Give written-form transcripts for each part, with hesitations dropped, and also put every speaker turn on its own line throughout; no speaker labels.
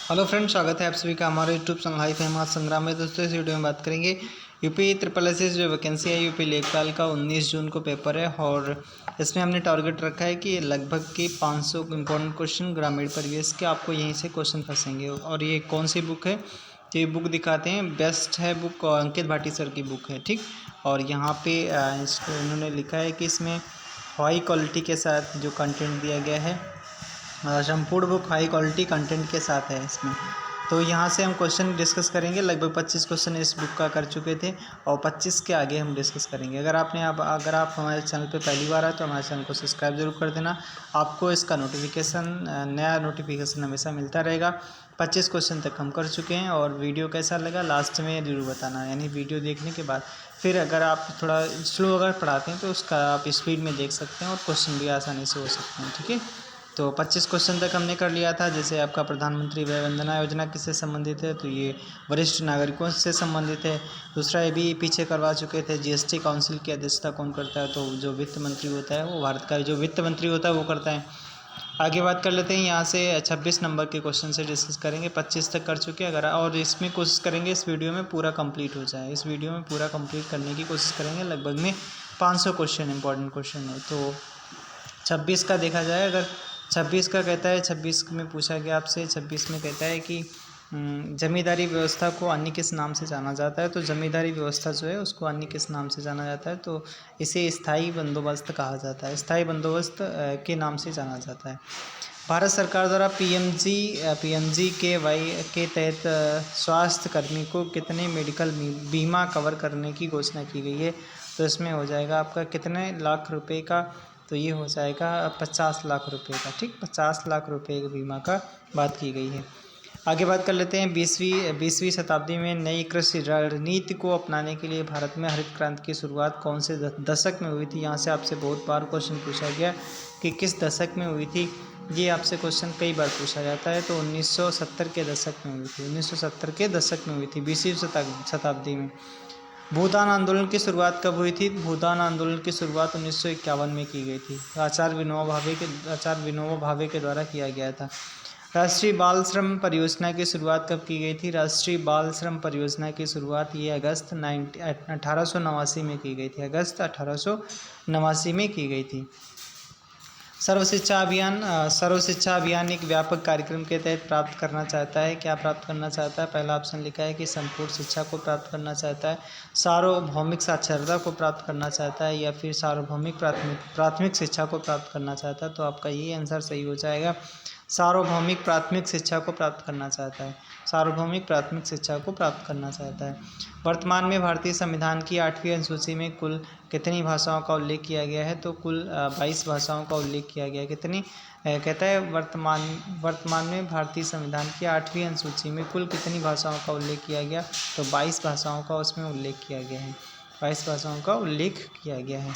Hello friends, स्वागत है आप सभी का हमारे यूट्यूब चैनल हाई फेमस संग्राम में। दोस्तों इस वीडियो में बात करेंगे यूपी ट्रिपल एस जो वैकेंसी है यूपी लेखपाल का 19 जून को पेपर है और इसमें हमने टारगेट रखा है कि लगभग के 500 इंपॉर्टेंट क्वेश्चन ग्रामीण परिवेश के आपको यहीं से क्वेश्चन फंसेंगे। और ये कौन सी बुक है तो ये बुक दिखाते हैं, बेस्ट है बुक, अंकित भाटी सर की बुक है, ठीक। और यहाँ पे इन्होंने लिखा है कि इसमें हाई क्वालिटी के साथ जो कंटेंट दिया गया है, संपूर्ण बुक हाई क्वालिटी कंटेंट के साथ है इसमें। तो यहाँ से हम क्वेश्चन डिस्कस करेंगे। लगभग 25 क्वेश्चन इस बुक का कर चुके थे और 25 के आगे हम डिस्कस करेंगे। अगर आप हमारे चैनल पे पहली बार आए तो हमारे चैनल को सब्सक्राइब जरूर कर देना। आपको इसका नया नोटिफिकेशन हमेशा मिलता रहेगा। 25 क्वेश्चन तक हम कर चुके हैं और वीडियो कैसा लगा लास्ट में जरूर बताना, यानी वीडियो देखने के बाद। फिर अगर आप थोड़ा स्लो अगर पढ़ाते हैं तो उसका आप स्पीड में देख सकते हैं और क्वेश्चन भी आसानी से हो सकते हैं, ठीक है। तो 25 क्वेश्चन तक हमने कर लिया था। जैसे आपका प्रधानमंत्री वय वंदना योजना किससे संबंधित है, तो ये वरिष्ठ नागरिकों से संबंधित है। दूसरा ये भी पीछे करवा चुके थे, जीएसटी काउंसिल की अध्यक्षता कौन करता है, तो जो वित्त मंत्री होता है वो भारत का जो वित्त मंत्री होता है वो करता है। आगे बात कर लेते हैं, यहाँ से 26 नंबर के क्वेश्चन से डिस्कस करेंगे। 25 तक कर चुके हैं। अगर और इसमें कोशिश करेंगे इस वीडियो में पूरा कंप्लीट हो जाए, इस वीडियो में पूरा कंप्लीट करने की कोशिश करेंगे। लगभग में 500 क्वेश्चन इंपॉर्टेंट क्वेश्चन है। तो 26 का देखा जाए, अगर 26 का कहता है, 26 में पूछा गया आपसे, 26 में कहता है कि जमींदारी व्यवस्था को अन्य किस नाम से जाना जाता है। तो जमींदारी व्यवस्था जो है उसको अन्य किस नाम से जाना जाता है, तो इसे स्थायी बंदोबस्त कहा जाता है। स्थायी बंदोबस्त के नाम से जाना जाता है। भारत सरकार द्वारा पीएमजी के वाई के तहत स्वास्थ्य कर्मी को कितने मेडिकल बीमा कवर करने की घोषणा की गई है, तो इसमें हो जाएगा आपका कितने लाख रुपए का, तो ये हो जाएगा 50 लाख रुपए का, ठीक। 50 लाख रुपए के बीमा का बात की गई है। आगे बात कर लेते हैं, 20वीं शताब्दी में नई कृषि रणनीति को अपनाने के लिए भारत में हरित क्रांति की शुरुआत कौन से दशक में हुई थी। यहाँ से आपसे बहुत बार क्वेश्चन पूछा गया कि किस दशक में हुई थी, ये आपसे क्वेश्चन कई बार पूछा जाता है। तो 1970 के दशक में हुई थी, 1970 के दशक में हुई थी, 20वीं शताब्दी में। भूदान आंदोलन की शुरुआत कब हुई थी। भूदान आंदोलन की शुरुआत 1951 में की गई थी। आचार्य विनोबा भावे के द्वारा किया गया था। राष्ट्रीय बाल श्रम परियोजना की शुरुआत कब की गई थी। राष्ट्रीय बाल श्रम परियोजना की शुरुआत ये अगस्त 1889 में की गई थी। अगस्त 1889 में की गई थी। सर्व शिक्षा अभियान एक व्यापक कार्यक्रम के तहत प्राप्त करना चाहता है। क्या प्राप्त करना चाहता है। पहला ऑप्शन लिखा है कि संपूर्ण शिक्षा को प्राप्त करना चाहता है, सार्वभौमिक साक्षरता को प्राप्त करना चाहता है, या फिर सार्वभौमिक प्राथमिक शिक्षा को प्राप्त करना चाहता है। तो आपका ये आंसर सही हो जाएगा, सार्वभौमिक प्राथमिक शिक्षा को प्राप्त करना चाहता है, सार्वभौमिक प्राथमिक शिक्षा को प्राप्त करना चाहता है। वर्तमान में भारतीय संविधान की 8वीं अनुसूची में कुल कितनी भाषाओं का उल्लेख किया गया है, तो कुल 22 भाषाओं का उल्लेख किया गया है। कितनी कहता है, वर्तमान में भारतीय संविधान की 8वीं अनुसूची में कुल कितनी भाषाओं का उल्लेख किया गया, तो 22 भाषाओं का उसमें उल्लेख किया गया है, 22 भाषाओं का उल्लेख किया गया है।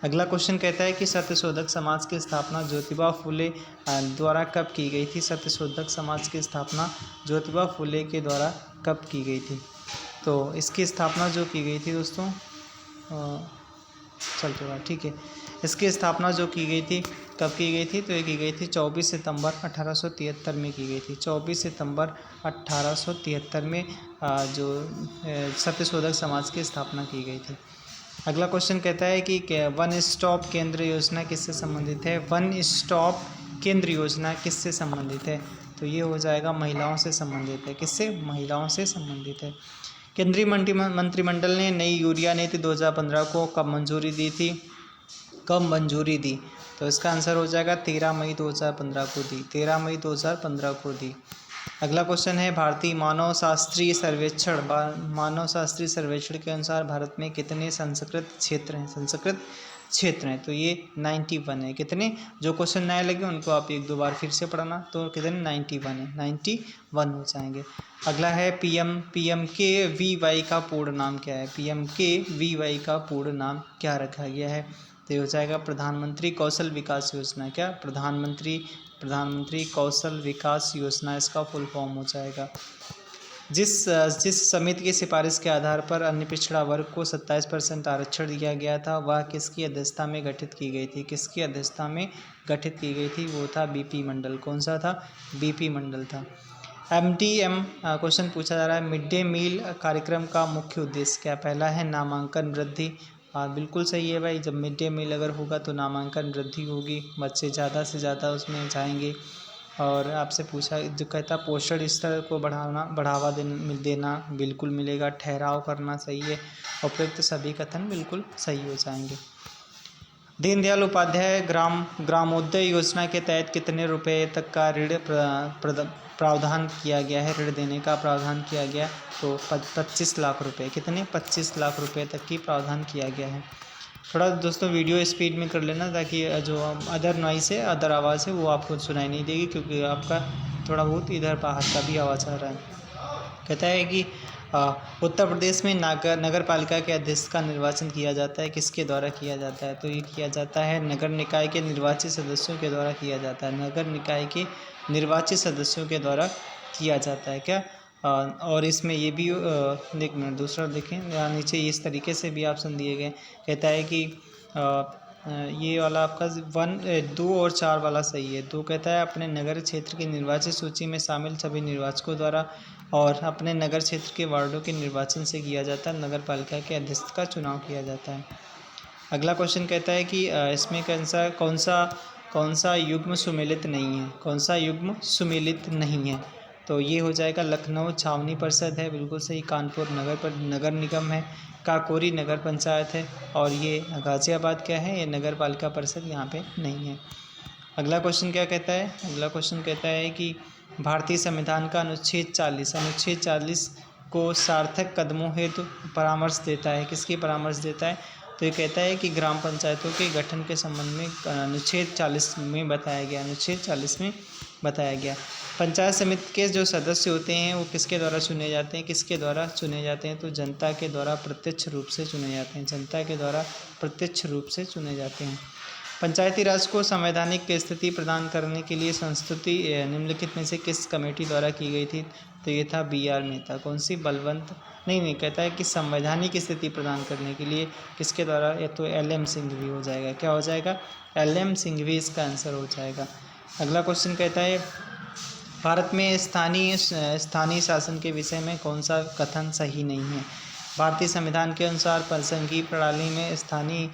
अगला क्वेश्चन कहता है कि सत्यशोधक समाज की स्थापना ज्योतिबा फुले द्वारा कब की गई थी। सत्यशोधक समाज की स्थापना ज्योतिबा फुले के द्वारा कब की गई थी, तो इसकी स्थापना जो की गई थी दोस्तों, चल रहा ठीक है, इसकी स्थापना जो की गई थी कब की गई थी, तो ये की गई थी 24 सितंबर 1873 में की गई थी। 24 सितंबर 1873 में जो सत्यशोधक समाज की स्थापना की गई थी। अगला क्वेश्चन कहता है कि वन स्टॉप केंद्र योजना किससे संबंधित है। वन स्टॉप केंद्र योजना किससे संबंधित है, तो ये हो जाएगा महिलाओं से संबंधित है। किससे, महिलाओं से संबंधित है। केंद्रीय मंत्रिमंडल ने नई यूरिया नीति 2015 को कब मंजूरी दी थी, कब मंजूरी दी, तो इसका आंसर हो जाएगा 13 मई 2015 को दी, 13 मई 2015 को दी। अगला क्वेश्चन है, भारतीय मानव शास्त्रीय सर्वेक्षण के अनुसार भारत में कितने संस्कृत क्षेत्र हैं, तो ये 91 है। कितने, जो क्वेश्चन नए लगे उनको आप एक दो बार फिर से पढ़ना, तो कितने 91 है, 91 हो जाएंगे। अगला है PMKVY का पूर्ण नाम क्या है। PMKVY का पूर्ण नाम क्या रखा गया है, तो ये हो जाएगा प्रधानमंत्री कौशल विकास योजना। क्या, प्रधानमंत्री कौशल विकास योजना इसका फुल फॉर्म हो जाएगा। जिस समिति की सिफारिश के आधार पर अन्य पिछड़ा वर्ग को 27% आरक्षण दिया गया था, वह किसकी अध्यक्षता में गठित की गई थी। किसकी अध्यक्षता में गठित की गई थी, वो था बीपी मंडल। कौन सा था, बीपी मंडल था। MDM क्वेश्चन पूछा जा रहा है, मिड डे मील कार्यक्रम का मुख्य उद्देश्य क्या? पहला है नामांकन वृद्धि। बिल्कुल सही है भाई, जब मिड डे मील अगर होगा तो नामांकन वृद्धि होगी, बच्चे ज़्यादा से ज़्यादा उसमें जाएंगे। और आपसे पूछा जो कहता पोषण स्तर को बढ़ावा देना बिल्कुल मिलेगा। ठहराव करना सही है। उपयुक्त सभी कथन बिल्कुल सही हो जाएंगे। दीनदयाल उपाध्याय ग्रामोदय योजना के तहत कितने रुपए तक का ऋण प्रावधान किया गया है? ऋण देने का प्रावधान किया गया तो 25 लाख रुपए। कितने? 25 लाख रुपए तक की प्रावधान किया गया है। थोड़ा दोस्तों वीडियो स्पीड में कर लेना ताकि जो अदर नॉइस है, अदर आवाज़ है वो आपको सुनाई नहीं देगी, क्योंकि आपका थोड़ा बहुत इधर बाहर का भी आवाज़ आ रहा है। कहता है कि उत्तर प्रदेश में नगर पालिका के अध्यक्ष का निर्वाचन किया जाता है, किसके द्वारा किया जाता है? तो ये किया जाता है नगर निकाय के निर्वाचित सदस्यों के द्वारा किया जाता है। नगर निकाय के निर्वाचित सदस्यों के द्वारा किया जाता है क्या? और इसमें ये भी एक मिनट दूसरा देखें, यहाँ नीचे इस तरीके से भी ऑप्शन दिए गए। कहता है कि ये वाला आपका 1, 2 और 4 वाला सही है। 2 कहता है अपने नगर क्षेत्र की निर्वाचित सूची में शामिल सभी निर्वाचकों द्वारा और अपने नगर क्षेत्र के वार्डों के निर्वाचन से किया जाता है। नगर पालिका के अध्यक्ष का चुनाव किया जाता है। अगला क्वेश्चन कहता है कि इसमें कौन सा युग्म सुमेलित नहीं है? कौन सा युग्म सुमेलित नहीं है? तो ये हो जाएगा लखनऊ छावनी परिषद है, बिल्कुल सही। कानपुर नगर निगम है। काकोरी नगर पंचायत है। और ये गाज़ियाबाद क्या है? ये नगर पालिका परिषद यहाँ पे नहीं है। अगला क्वेश्चन क्या कहता है? अगला क्वेश्चन कहता है कि भारतीय संविधान का अनुच्छेद 40 को सार्थक कदमों हेतु परामर्श देता है। किसकी परामर्श देता है? तो ये कहता है कि ग्राम पंचायतों के गठन के संबंध में अनुच्छेद 40 में बताया गया। अनुच्छेद 40 में बताया गया। पंचायत समिति के जो सदस्य होते हैं वो किसके द्वारा चुने जाते हैं? किसके द्वारा चुने जाते हैं? तो जनता के द्वारा प्रत्यक्ष रूप से चुने जाते हैं। जनता के द्वारा प्रत्यक्ष रूप से चुने जाते हैं। पंचायती राज को संवैधानिक स्थिति प्रदान करने के लिए संस्तुति निम्नलिखित में से किस कमेटी द्वारा की गई थी? तो ये था BR मेहता। कौन सी? बलवंत नहीं कहता है कि संवैधानिक स्थिति प्रदान करने के लिए किसके द्वारा? या तो LM सिंघवी हो जाएगा। क्या हो जाएगा? LM सिंघवी इसका आंसर हो जाएगा। अगला क्वेश्चन कहता है भारत में स्थानीय शासन के विषय में कौन सा कथन सही नहीं है? भारतीय संविधान के अनुसार संघीय प्रणाली में स्थानीय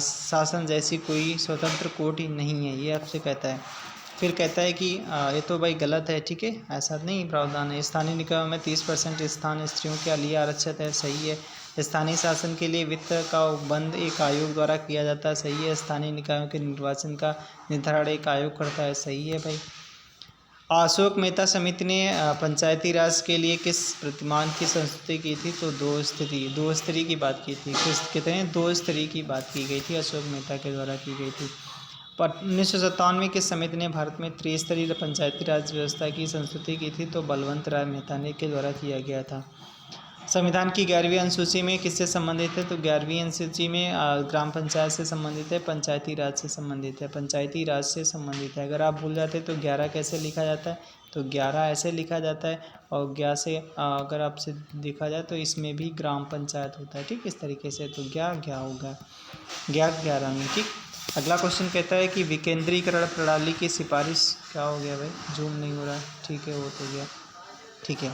शासन जैसी कोई स्वतंत्र कोर्ट ही नहीं है, ये आपसे कहता है। फिर कहता है कि ये तो भाई गलत है, ठीक है, ऐसा नहीं प्रावधान है। स्थानीय निकायों में 30% स्थान स्त्रियों के लिए आरक्षित है, सही है। स्थानीय शासन के लिए वित्त का उपबंध एक आयोग द्वारा किया जाता है, सही है। स्थानीय निकायों के निर्वाचन का निर्धारण एक आयोग करता है, सही है भाई। अशोक मेहता समिति ने पंचायती राज के लिए किस प्रतिमान की संस्तुति की थी? तो दो स्तरीय की बात की थी। कितने? 2 स्तरीय की बात की गई थी, अशोक मेहता के द्वारा की गई थी। 1997 की समिति ने भारत में त्रिस्तरीय पंचायती राज व्यवस्था की संस्तुति की थी, तो बलवंत राय मेहता ने के द्वारा किया गया था। संविधान की 11वीं अनुसूची में किससे संबंधित है? तो 11वीं अनुसूची में ग्राम पंचायत से संबंधित है, पंचायती राज से संबंधित है। पंचायती राज से संबंधित है। अगर आप भूल जाते तो 11 कैसे लिखा जाता है? तो 11 ऐसे लिखा जाता है। और 11 से अगर आपसे देखा जाए तो इसमें भी ग्राम पंचायत होता है, ठीक, इस तरीके से। तो 11 होगा, 11 में, ठीक। अगला क्वेश्चन कहता है कि विकेंद्रीकरण प्रणाली की सिफारिश, क्या हो गया भाई, जूम नहीं हो रहा, ठीक है, वो तो गया, ठीक है।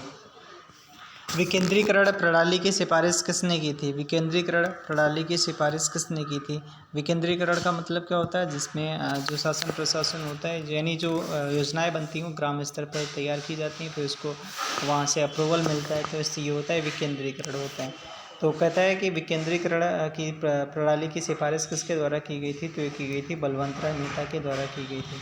विकेंद्रीकरण प्रणाली की सिफारिश किसने की थी? विकेंद्रीकरण प्रणाली की सिफारिश किसने की थी? विकेंद्रीकरण का मतलब क्या होता है? जिसमें जो शासन प्रशासन होता है, यानी जो योजनाएं बनती हैं ग्राम स्तर पर तैयार की जाती हैं, फिर उसको वहाँ से अप्रूवल मिलता है, तो इससे ये होता है विकेंद्रीकरण होता है। तो कहता है कि विकेंद्रीकरण की प्रणाली की सिफारिश किसके द्वारा की गई थी? तो ये की गई थी बलवंत राय मेहता के द्वारा की गई थी।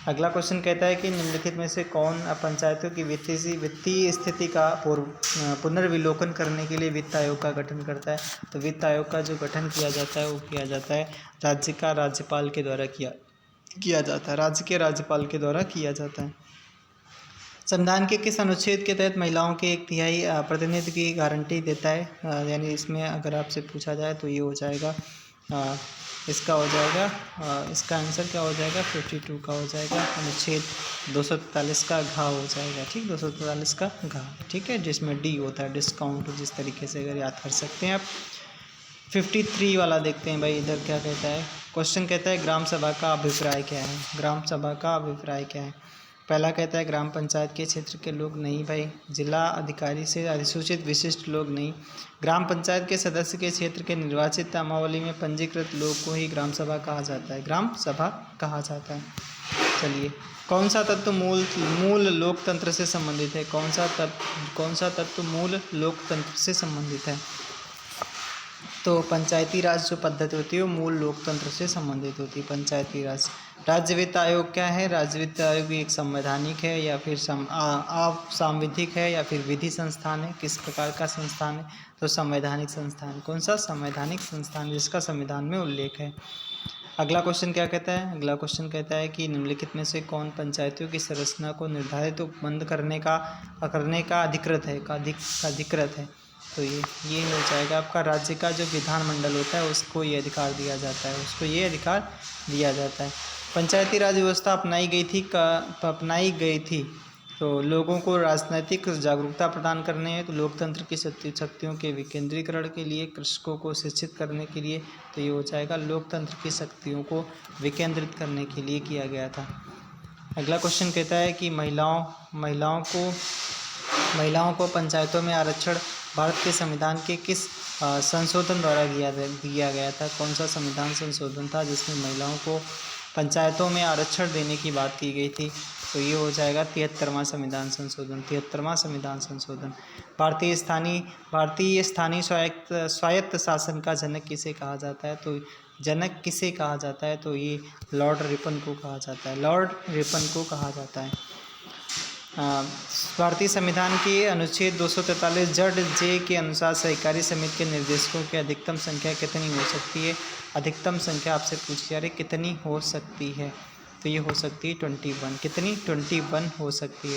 अगला क्वेश्चन कहता है कि निम्नलिखित में से कौन पंचायतों की वित्तीय स्थिति का पुनर्विलोकन करने के लिए वित्त आयोग का गठन करता है? तो वित्त आयोग का जो गठन किया जाता है वो किया जाता है राज्य का राज्यपाल के द्वारा किया जाता है, राज्य के राज्यपाल के द्वारा किया जाता है। संविधान के किस अनुच्छेद के तहत महिलाओं के 1/3 प्रतिनिधित्व की गारंटी देता है? यानी इसमें अगर आपसे पूछा जाए तो ये हो जाएगा, इसका हो जाएगा, इसका आंसर क्या हो जाएगा? 52 का हो जाएगा। अनुच्छेद 243 का घ हो जाएगा, ठीक, 243 का घ, ठीक है, जिसमें D होता है डिस्काउंट, जिस तरीके से अगर याद कर सकते हैं आप। 53 वाला देखते हैं भाई, इधर क्या कहता है? क्वेश्चन कहता है ग्राम सभा का अभिप्राय क्या है? ग्राम सभा का अभिप्राय क्या है? पहला कहता है ग्राम पंचायत के क्षेत्र के लोग नहीं भाई, जिला अधिकारी से अधिसूचित विशिष्ट लोग नहीं। ग्राम पंचायत के सदस्य के क्षेत्र के निर्वाचित नामावली में पंजीकृत लोग को ही ग्राम सभा कहा जाता है, ग्राम सभा कहा जाता है। चलिए, कौन सा तत्व मूल लोकतंत्र से संबंधित है? कौन सा तत्व मूल लोकतंत्र से संबंधित है? तो पंचायती राज जो पद्धति होती है वो मूल लोकतंत्र से संबंधित होती है, पंचायती राज। राज्य वित्त आयोग क्या है? राज्य वित्त आयोग भी एक संवैधानिक है या फिर सांविधिक है या फिर विधि संस्थान है? किस प्रकार का संस्थान है? तो संवैधानिक संस्थान। कौन सा? संवैधानिक संस्थान, जिसका संविधान में उल्लेख है। अगला क्वेश्चन क्या कहता है? अगला क्वेश्चन कहता है कि निम्नलिखित में से कौन पंचायतों की संरचना को निर्धारित उपबंध करने का अधिकृत है? तो ये हो जाएगा आपका राज्य का जो विधानमंडल होता है उसको ये अधिकार दिया जाता है, पंचायती राज व्यवस्था अपनाई गई थी तो लोगों को राजनीतिक जागरूकता प्रदान करने हेतु, लोकतंत्र की शक्तियों के विकेंद्रीकरण के लिए, कृषकों को शिक्षित करने के लिए। तो ये हो जाएगा लोकतंत्र की शक्तियों को विकेंद्रित करने के लिए किया गया था। अगला क्वेश्चन कहता है कि महिलाओं को पंचायतों में आरक्षण भारत के संविधान के किस संशोधन द्वारा दिया गया था? कौन सा संविधान संशोधन था जिसमें महिलाओं को पंचायतों में आरक्षण देने की बात की गई थी? तो ये हो जाएगा 73वां संविधान संशोधन। भारतीय स्थानीय स्वायत्त शासन का जनक किसे कहा जाता है? तो जनक किसे कहा जाता है? तो ये लॉर्ड रिपन को कहा जाता है। भारतीय संविधान के अनुच्छेद 243 जड जे के अनुसार सहकारी समिति के निर्देशकों की अधिकतम संख्या कितनी हो सकती है? अधिकतम संख्या आपसे पूछी जा रही, कितनी हो सकती है? तो ये हो सकती है 21। कितनी? 21 हो सकती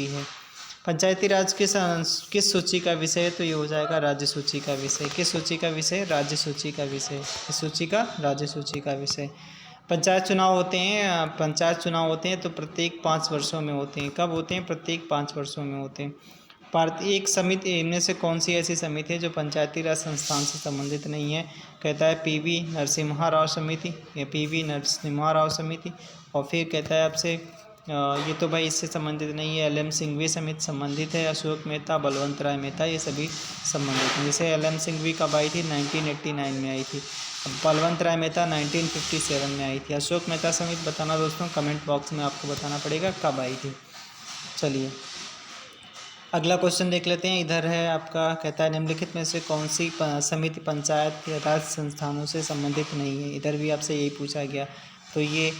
है। पंचायती राज किस सूची का विषय है? तो ये हो जाएगा राज्य सूची का विषय। किस सूची का विषय? राज्य सूची का विषय। इस सूची का राज्य सूची का विषय। पंचायत चुनाव होते हैं तो प्रत्येक 5 वर्षों में होते हैं। कब होते हैं? प्रत्येक 5 वर्षों में होते हैं। एक समिति, इनमें से कौन सी ऐसी समिति है जो पंचायती राज संस्थान से संबंधित नहीं है? कहता है पीवी नरसिम्हा राव समिति। और फिर कहता है आपसे ये तो भाई इससे संबंधित नहीं है। LM सिंघवी समिति संबंधित है। अशोक मेहता, बलवंत राय मेहता, ये सभी संबंधित हैं। जैसे LM सिंघवी कब आई थी? 1989 में आई थी। बलवंत राय मेहता 1957 में आई थी। अशोक मेहता समिति बताना दोस्तों, कमेंट बॉक्स में आपको बताना पड़ेगा कब आई थी। चलिए, अगला क्वेश्चन देख लेते हैं। इधर है आपका, कहता है निम्नलिखित में से कौन सी समिति पंचायत राज संस्थानों से संबंधित नहीं है? इधर भी आपसे यही पूछा गया। तो ये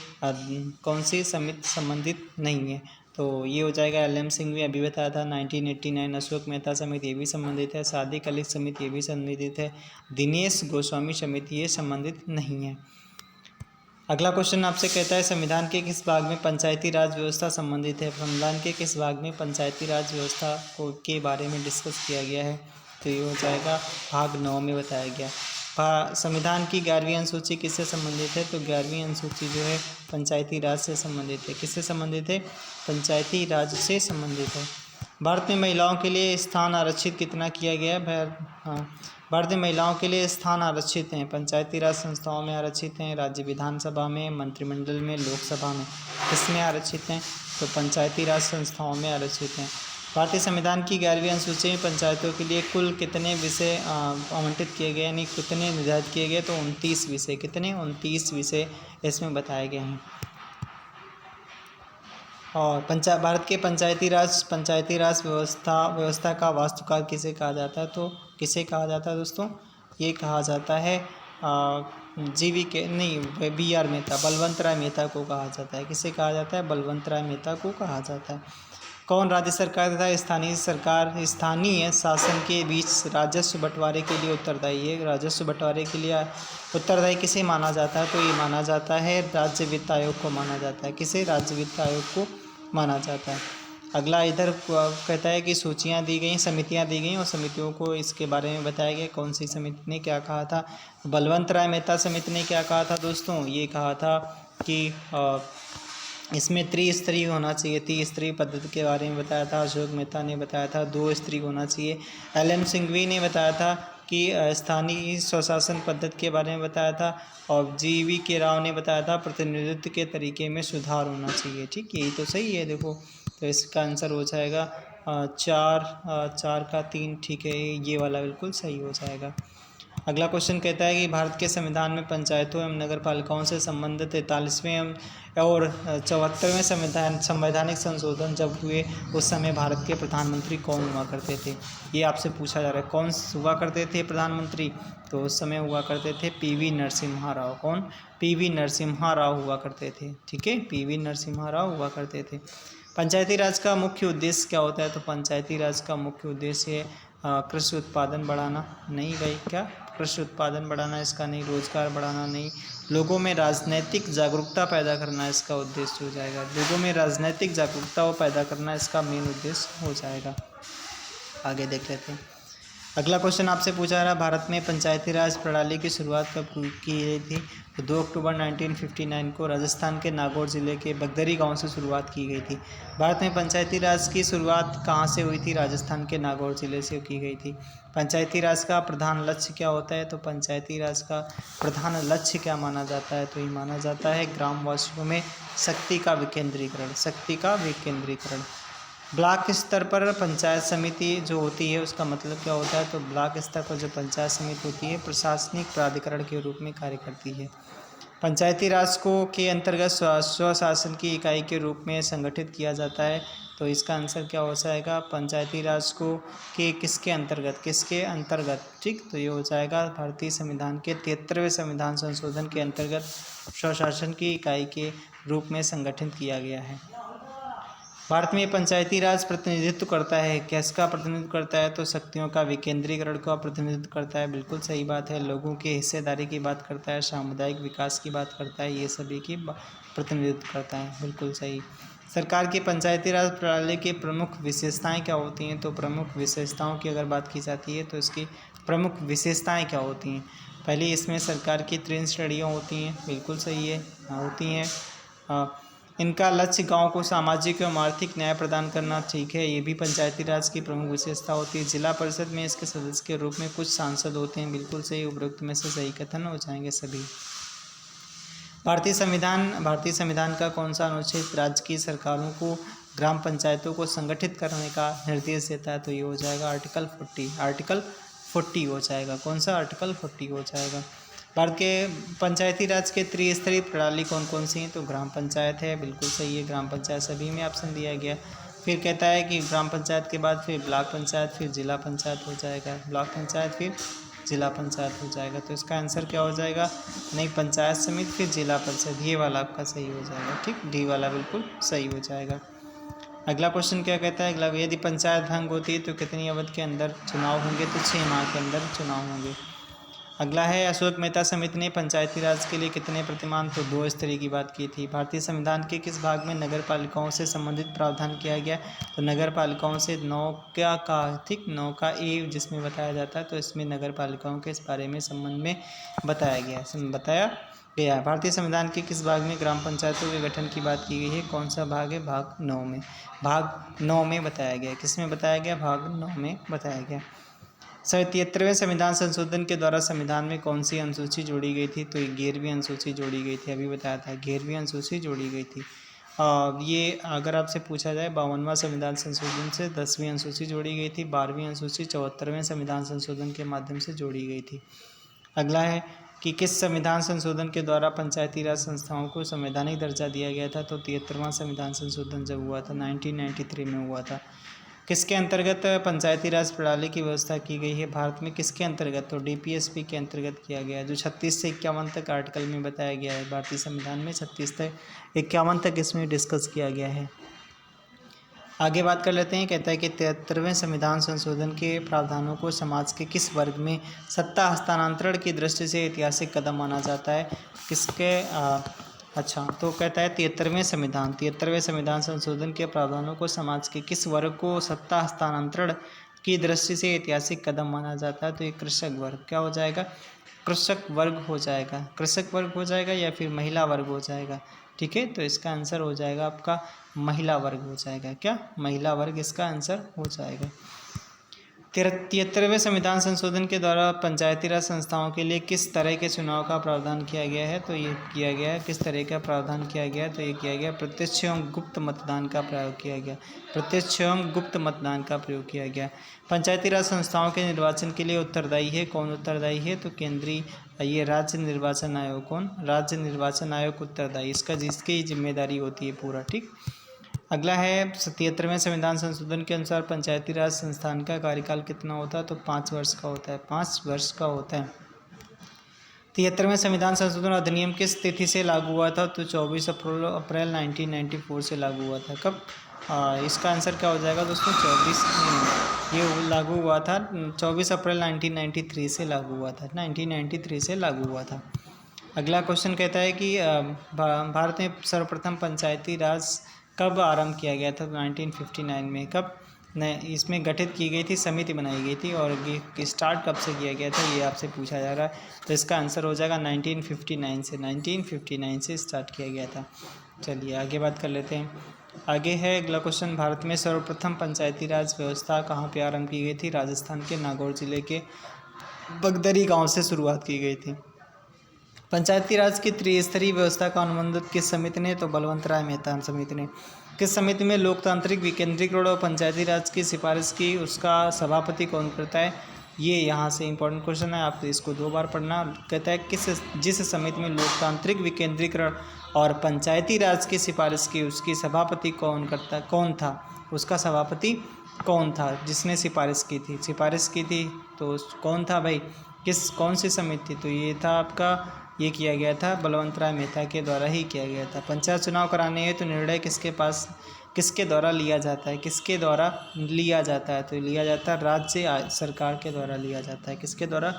कौन सी समिति संबंधित नहीं है? तो ये हो जाएगा LM सिंघवी, अभी बताया था 1989। अशोक मेहता समिति ये भी संबंधित है। सादिक अली समिति ये भी संबंधित है। दिनेश गोस्वामी समिति ये संबंधित नहीं है। अगला क्वेश्चन आपसे कहता है संविधान के किस भाग में पंचायती राज व्यवस्था संबंधित है? संविधान के किस भाग में पंचायती राज व्यवस्था के बारे में डिस्कस किया गया है? तो ये हो जाएगा भाग 9 में बताया गया। संविधान की 11वीं अनुसूची किससे संबंधित है? तो 11वीं अनुसूची जो है पंचायती राज से संबंधित है। किससे संबंधित है? पंचायती राज से संबंधित है। भारत में महिलाओं के लिए स्थान आरक्षित कितना किया गया है? भारत में महिलाओं के लिए स्थान आरक्षित हैं। पंचायती राज संस्थाओं में आरक्षित हैं, राज्य विधानसभा में, मंत्रिमंडल में, लोकसभा में। किसमें आरक्षित हैं? तो पंचायती राज संस्थाओं में आरक्षित हैं। भारतीय संविधान की 11वीं अनुसूची में पंचायतों के लिए कुल कितने विषय आवंटित किए गए, यानी कितने निर्धारित किए गए? तो 29 विषय। कितने? 29 विषय इसमें बताए गए हैं। और भारत के पंचायती राज व्यवस्था का वास्तुकार किसे कहा जाता है? तो किसे कहा जाता है दोस्तों? ये कहा जाता है BR मेहता, बलवंत राय मेहता को कहा जाता है। किसे कहा जाता है? बलवंत राय मेहता को कहा जाता है। कौन राज्य सरकार तथा स्थानीय शासन के बीच राजस्व बंटवारे के लिए उत्तरदायी है? राजस्व बंटवारे के लिए उत्तरदायी किसे माना जाता है? तो ये माना जाता है राज्य वित्त आयोग को माना जाता है। किसे? राज्य वित्त आयोग को माना जाता है। अगला इधर कहता है कि समितियां दी गई और समितियों को इसके बारे में बताया गया। कौन सी समिति ने क्या कहा था? बलवंत राय मेहता समिति ने क्या कहा था दोस्तों? ये कहा था कि इसमें त्रिस्तरीय होना चाहिए, त्रिस्तरीय पद्धति के बारे में बताया था। अशोक मेहता ने बताया था 2 स्तरीय होना चाहिए। LM सिंघवी ने बताया था कि स्थानीय स्वशासन पद्धति के बारे में बताया था, और GV राव ने बताया था प्रतिनिधित्व के तरीके में सुधार होना चाहिए। ठीक, यही तो सही है देखो। तो इसका आंसर हो जाएगा 4 का 3। ठीक है, ये वाला बिल्कुल सही हो जाएगा। अगला क्वेश्चन कहता है कि भारत के संविधान में पंचायतों एवं नगर पालिकाओं से संबंधित 43वें और 74वें संवैधानिक संशोधन जब हुए उस समय भारत के प्रधानमंत्री कौन हुआ करते थे। ये आपसे पूछा जा रहा है, कौन हुआ करते थे प्रधानमंत्री। तो उस समय हुआ करते थे PV नरसिम्हा राव। कौन? PV नरसिम्हा राव हुआ करते थे। ठीक है, PV नरसिम्हा राव हुआ करते थे। पंचायती राज का मुख्य उद्देश्य क्या होता है। तो पंचायती राज का मुख्य उद्देश्य कृषि उत्पादन बढ़ाना। नहीं भाई, क्या कृषि उत्पादन बढ़ाना इसका नहीं, रोजगार बढ़ाना नहीं, लोगों में राजनीतिक जागरूकता पैदा करना इसका उद्देश्य हो जाएगा। लोगों में राजनीतिक जागरूकता पैदा करना इसका मेन उद्देश्य हो जाएगा। आगे देख लेते हैं। अगला क्वेश्चन आपसे पूछा जा रहा है, भारत में पंचायती राज प्रणाली की शुरुआत कब की गई थी। तो 2 अक्टूबर 1959 को राजस्थान के नागौर जिले के बगदरी गांव से शुरुआत की गई थी। भारत में पंचायती राज की शुरुआत कहां से हुई थी। राजस्थान के नागौर जिले से की गई थी। पंचायती राज का प्रधान लक्ष्य क्या होता है। तो पंचायती राज का प्रधान लक्ष्य क्या माना जाता है। तो ये माना जाता है ग्रामवासियों में शक्ति का विकेंद्रीकरण। शक्ति का विकेंद्रीकरण। ब्लॉक स्तर पर पंचायत समिति जो होती है उसका मतलब क्या होता है। तो ब्लॉक स्तर पर जो पंचायत समिति होती है प्रशासनिक प्राधिकरण के रूप में कार्य करती है। पंचायती राज को के अंतर्गत स्वशासन की इकाई के रूप में संगठित किया जाता है। तो इसका आंसर क्या हो जाएगा, पंचायती राज को के किसके अंतर्गत, किसके अंतर्गत। ठीक, तो ये हो जाएगा भारतीय संविधान के 73वें संविधान संशोधन के अंतर्गत स्वशासन की इकाई के रूप में संगठित किया गया है। भारत में पंचायती राज प्रतिनिधित्व करता है, किसका प्रतिनिधित्व करता है। तो शक्तियों का विकेंद्रीकरण का प्रतिनिधित्व करता है। बिल्कुल सही बात है। लोगों की हिस्सेदारी की बात करता है, सामुदायिक विकास की बात करता है, ये सभी की प्रतिनिधित्व करता है। बिल्कुल सही। सरकार की पंचायती राज प्रणाली की प्रमुख विशेषताएं क्या होती हैं। तो प्रमुख विशेषताओं की अगर बात की जाती है तो इसकी प्रमुख विशेषताएं क्या होती हैं। पहले इसमें सरकार की 3 श्रेणियाँ होती हैं। बिल्कुल सही है, होती हैं। इनका लक्ष्य गांव को सामाजिक एवं आर्थिक न्याय प्रदान करना। ठीक है, ये भी पंचायती राज की प्रमुख विशेषता होती है। जिला परिषद में इसके सदस्य के रूप में कुछ सांसद होते हैं। बिल्कुल सही, उपरोक्त में से सही कथन हो जाएंगे सभी। भारतीय संविधान का कौन सा अनुच्छेद राज्य की सरकारों को ग्राम पंचायतों को संगठित करने का निर्देश देता है। तो ये हो जाएगा आर्टिकल 40। आर्टिकल 40 हो जाएगा। कौन सा? आर्टिकल 40 हो जाएगा। भारत के पंचायती राज के त्रिस्तरीय प्रणाली कौन कौन सी हैं। तो ग्राम पंचायत है। बिल्कुल सही है, ग्राम पंचायत सभी में ऑप्शन दिया गया। फिर कहता है कि ग्राम पंचायत के बाद फिर ब्लॉक पंचायत, फिर जिला पंचायत हो जाएगा। ब्लॉक पंचायत फिर जिला पंचायत हो जाएगा। तो इसका आंसर क्या हो जाएगा, नहीं पंचायत समिति फिर जिला परिषद, ये वाला आपका सही हो जाएगा। ठीक, डी वाला बिल्कुल सही हो जाएगा। अगला क्वेश्चन क्या कहता है, अगला, यदि पंचायत भंग होती है तो कितनी अवधि के अंदर चुनाव होंगे। तो 6 माह के अंदर चुनाव होंगे। अगला है, अशोक मेहता समिति ने पंचायती राज के लिए कितने प्रतिमान। तो 2 स्तरीय की बात की थी। भारतीय संविधान के किस भाग में नगर पालिकाओं से संबंधित प्रावधान किया गया। तो नगर पालिकाओं से 9 का ठीक 9 का ए जिसमें बताया जाता है। तो इसमें नगर पालिकाओं के इस बारे में संबंध में बताया गया है। भारतीय संविधान के किस भाग में ग्राम पंचायतों के गठन की बात की गई है। कौन सा भाग है, भाग 9 में। भाग 9 में बताया गया। किस में बताया गया, भाग 9 में बताया गया। 73वें संविधान संशोधन के द्वारा संविधान में कौन सी अनुसूची जोड़ी गई थी। तो 11वीं अनुसूची जोड़ी गई थी। अभी बताया था 11वीं अनुसूची जोड़ी गई थी। ये अगर आपसे पूछा जाए 52वां संविधान संशोधन से 10वीं अनुसूची जोड़ी गई थी। 12वीं अनुसूची 74वें संविधान संशोधन के माध्यम से जोड़ी गई थी। अगला है कि किस संविधान संशोधन के द्वारा पंचायती राज संस्थाओं को संवैधानिक दर्जा दिया गया था। तो 73वां संविधान संशोधन जब हुआ था 1993 में हुआ था। किसके अंतर्गत पंचायती राज प्रणाली की व्यवस्था की गई है। भारत में किसके अंतर्गत। तो DPSP के अंतर्गत किया गया है, जो 36 से 51 तक आर्टिकल में बताया गया है। भारतीय संविधान में 36 से 51 तक इसमें डिस्कस किया गया है। आगे बात कर लेते हैं। कहता है कि 73वें संविधान संशोधन के प्रावधानों को समाज के किस वर्ग में सत्ता हस्तांतरण की दृष्टि से ऐतिहासिक कदम माना जाता है। किसके अच्छा, तो कहता है 73वें संविधान संशोधन के प्रावधानों को समाज के किस वर्ग को सत्ता हस्तांतरण की दृष्टि से ऐतिहासिक कदम माना जाता है। तो ये कृषक वर्ग क्या हो जाएगा, कृषक वर्ग हो जाएगा। कृषक वर्ग हो जाएगा या फिर महिला वर्ग हो जाएगा। ठीक है, तो इसका आंसर हो जाएगा आपका महिला वर्ग हो जाएगा। क्या, महिला वर्ग इसका आंसर हो जाएगा। 73वें संविधान संशोधन के द्वारा पंचायती राज संस्थाओं के लिए किस तरह के चुनाव का प्रावधान किया गया है? तो ये किया गया है, किस तरह का प्रावधान किया गया है? तो ये किया गया प्रत्यक्ष एवं गुप्त मतदान का प्रयोग किया गया, प्रत्यक्ष एवं गुप्त मतदान का प्रयोग किया गया। पंचायती राज संस्थाओं के निर्वाचन के लिए उत्तरदायी है, कौन उत्तरदायी है? तो केंद्रीय ये राज्य निर्वाचन आयोग। कौन? राज्य निर्वाचन आयोग उत्तरदायी, इसका जिसकी जिम्मेदारी होती है पूरा। ठीक। अगला है 77वें संविधान संशोधन के अनुसार पंचायती राज संस्थान का कार्यकाल कितना होता है? तो 5 वर्ष का होता है, 5 वर्ष का होता है। 73वें संविधान संशोधन अधिनियम किस तिथि से लागू हुआ था? तो 24 अप्रैल 1994 से लागू हुआ था। कब? इसका आंसर क्या हो जाएगा दोस्तों? 24 ये लागू हुआ था 24 अप्रैल 1993 से लागू हुआ था, 1993 से लागू हुआ था। अगला क्वेश्चन कहता है कि भारत में सर्वप्रथम पंचायती राज कब आरंभ किया गया था? 1959 में। कब? इसमें गठित की गई थी, समिति बनाई गई थी, और ये स्टार्ट कब से किया गया था ये आपसे पूछा जा रहा है। तो इसका आंसर हो जाएगा 1959 से, 1959 से स्टार्ट किया गया था। चलिए आगे बात कर लेते हैं। आगे है अगला क्वेश्चन, भारत में सर्वप्रथम पंचायती राज व्यवस्था कहाँ पर आरंभ की गई थी? राजस्थान के नागौर जिले के बगदरी गाँव से शुरुआत की गई थी। पंचायती राज की त्रिस्तरीय व्यवस्था का अनुमोदन किस समिति ने? तो बलवंत राय मेहता समिति ने। किस समिति में लोकतांत्रिक विकेंद्रीकरण और पंचायती राज की सिफारिश की, उसका सभापति कौन करता है? ये यहाँ से इंपॉर्टेंट क्वेश्चन है, आप इसको 2 बार पढ़ना। कहता है जिस समिति में लोकतांत्रिक विकेंद्रीकरण और पंचायती राज की सिफारिश की, उसकी सभापति कौन था? उसका सभापति कौन था जिसने सिफारिश की थी? तो कौन था भाई? कौन सी समिति थी? तो ये था आपका, ये किया गया था बलवंत राय मेहता के द्वारा ही किया गया था। पंचायत चुनाव कराने हैं तो निर्णय किसके द्वारा लिया जाता है? किसके द्वारा लिया जाता है? तो लिया जाता है राज्य सरकार के द्वारा लिया जाता है। किसके द्वारा?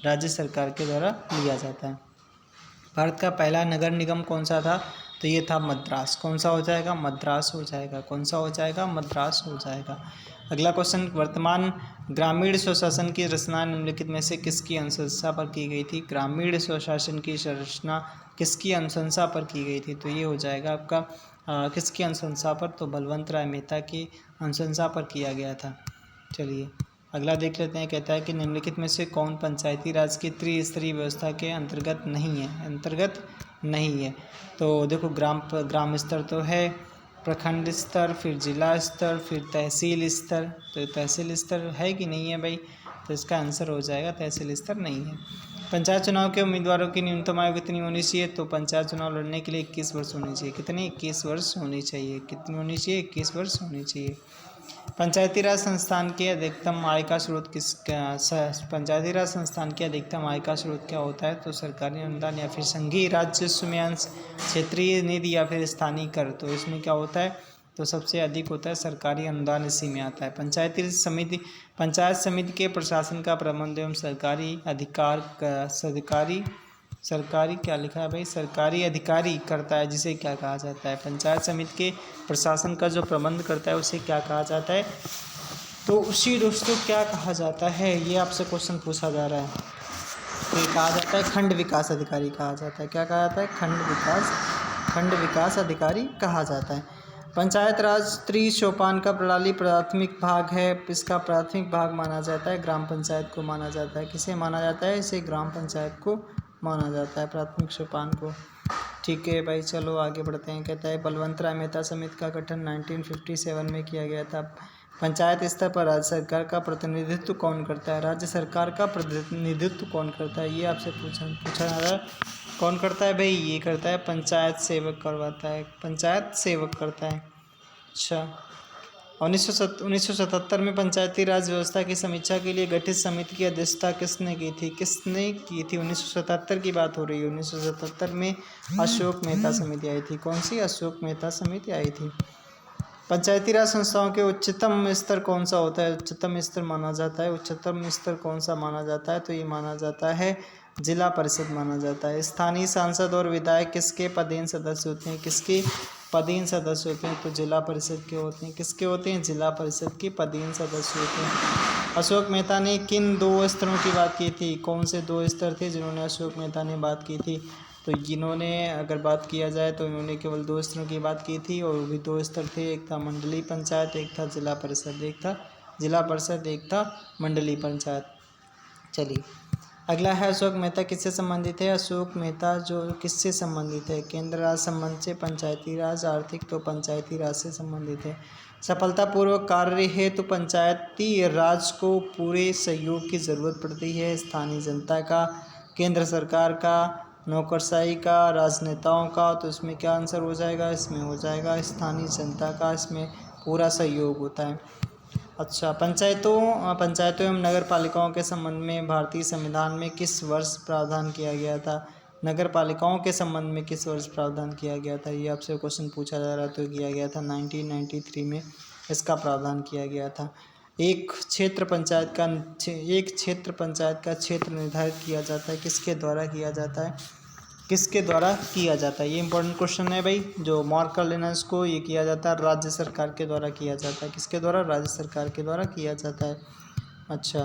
राज्य सरकार के द्वारा लिया जाता है। भारत का पहला नगर निगम कौन सा था? तो ये था मद्रास। कौन सा हो जाएगा? मद्रास हो जाएगा। कौन सा हो जाएगा? मद्रास हो जाएगा। अगला क्वेश्चन, वर्तमान ग्रामीण स्वशासन की रचना निम्नलिखित में से किसकी अनुशंसा पर की गई थी? ग्रामीण स्वशासन की रचना किसकी अनुशंसा पर की गई थी? तो ये हो जाएगा आपका किसकी अनुशंसा पर? तो बलवंत राय मेहता की अनुशंसा पर किया गया था। चलिए अगला देख लेते हैं। कहता है कि निम्नलिखित में से कौन पंचायती राज की त्रिस्तरीय व्यवस्था के अंतर्गत नहीं है? तो देखो ग्राम स्तर तो है, प्रखंड स्तर, फिर जिला स्तर, फिर तहसील स्तर। तो तहसील स्तर है कि नहीं है भाई? तो इसका आंसर हो जाएगा तहसील स्तर नहीं है। पंचायत चुनाव के उम्मीदवारों की न्यूनतम आयु कितनी होनी चाहिए? तो पंचायत चुनाव लड़ने के लिए 21 वर्ष होनी चाहिए। कितनी? 21 वर्ष होनी चाहिए। कितनी होनी चाहिए? 21 वर्ष होनी चाहिए। पंचायती राज संस्थान की अधिकतम आय का स्रोत पंचायती राज संस्थान की अधिकतम आय का स्रोत क्या होता है? तो सरकारी अनुदान या फिर संघीय राजस्व में अंश, क्षेत्रीय निधि या फिर स्थानीय कर। तो इसमें क्या होता है? तो सबसे अधिक होता है सरकारी अनुदान, इसी में आता है। पंचायत समिति के प्रशासन का प्रबंध एवं सरकारी क्या लिखा है भाई? सरकारी अधिकारी करता है, जिसे क्या कहा जाता है? पंचायत समिति के प्रशासन का जो प्रबंध करता है उसे क्या कहा जाता है? तो उसी दोस्तों क्या कहा जाता है? ये आपसे क्वेश्चन पूछा जा रहा है। तो ये कहा जाता है खंड विकास अधिकारी कहा जाता है। क्या कहा जाता है? खंड विकास अधिकारी कहा जाता है। पंचायत राज त्रिसोपान का प्रणाली प्राथमिक भाग है, इसका प्राथमिक भाग माना जाता है ग्राम पंचायत को माना जाता है। किसे माना जाता है? इसे ग्राम पंचायत को माना जाता है, प्राथमिक सोपान को। ठीक है भाई, चलो आगे बढ़ते हैं। कहता है बलवंत राय मेहता समिति का गठन 1957 में किया गया था। पंचायत स्तर पर राज्य सरकार का प्रतिनिधित्व कौन करता है? राज्य सरकार का प्रतिनिधित्व कौन करता है? ये आपसे पूछा जा रहा है। कौन करता है भाई? ये करता है पंचायत सेवक करवाता है, पंचायत सेवक करता है। अच्छा, 1977 में पंचायती राज व्यवस्था की समीक्षा के लिए गठित समिति की अध्यक्षता किसने की थी? 1977 की बात हो रही है। 1977 में अशोक मेहता समिति आई थी। कौन सी? अशोक मेहता समिति आई थी। पंचायती राज संस्थाओं के उच्चतम स्तर कौन सा होता है? उच्चतम स्तर माना जाता है। उच्चतम स्तर कौन सा माना जाता है? तो ये माना जाता है जिला परिषद माना जाता है। स्थानीय सांसद और विधायक किसके पदेन सदस्य होते हैं? किसके पदेन सदस्य होते हैं? तो जिला परिषद के होते हैं। किसके होते हैं? जिला परिषद के पदेन सदस्य होते हैं। अशोक मेहता ने किन 2 स्तरों की बात की थी? कौन से 2 स्तर थे जिन्होंने अशोक मेहता ने बात की थी? तो जिन्होंने अगर बात किया जाए तो इन्होंने केवल 2 स्तरों की बात की थी, और भी 2 स्तर थे। एक था मंडलीय पंचायत, एक था जिला परिषद, एक था जिला परिषद, एक था मंडलीय पंचायत। चलिए अगला है अशोक मेहता किससे संबंधित है। अशोक मेहता जो किससे संबंधित है, केंद्र राज्य संबंध से, पंचायती राज, आर्थिक तो पंचायती राज से संबंधित है। सफलतापूर्वक कार्य हेतु पंचायती राज को पूरे सहयोग की जरूरत पड़ती है। स्थानीय जनता का, केंद्र सरकार का, नौकरशाही का, राजनेताओं का, तो इसमें क्या आंसर हो जाएगा, इसमें हो जाएगा स्थानीय जनता का, इसमें पूरा सहयोग होता है। अच्छा, पंचायतों एवं नगर पालिकाओं के संबंध में भारतीय संविधान में किस वर्ष प्रावधान किया गया था। नगर पालिकाओं के संबंध में किस वर्ष प्रावधान किया गया था, ये आपसे क्वेश्चन पूछा जा रहा है तो किया गया था 1993 में इसका प्रावधान किया गया था। एक क्षेत्र पंचायत का क्षेत्र निर्धारित किया जाता है, किसके द्वारा किया जाता है, किसके द्वारा किया जाता है, ये इंपॉर्टेंट क्वेश्चन है भाई, जो मार्क कर लेना इसको। ये किया जाता है राज्य सरकार के द्वारा किया जाता है, किसके द्वारा, राज्य सरकार के द्वारा किया जाता है। अच्छा,